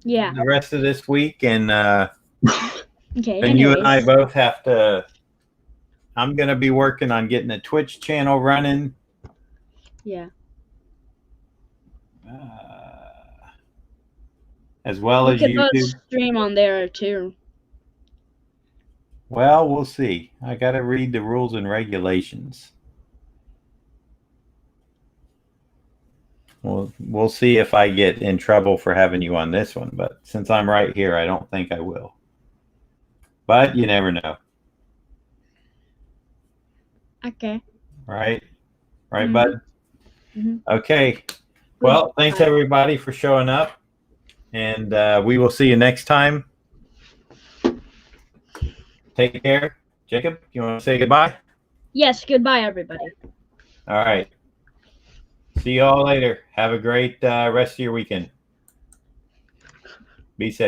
Yeah. the rest of this week, and Okay. and you and I anyways. both have to. I'm going to be working on getting a Twitch channel running. Yeah. As well We as could both YouTube. stream on there too. Well, we'll see. I got to read the rules and regulations. We'll see if I get in trouble for having you on this one, but since I'm right here, I don't think I will. But you never know. Okay. Right? Right, Mhm. bud? Okay. Well, thanks Goodbye. everybody for showing up. And we will see you next time. Take care. Jacob, you want to say goodbye? Yes. Goodbye, everybody. All right. See you all later. Have a great rest of your weekend. Be safe.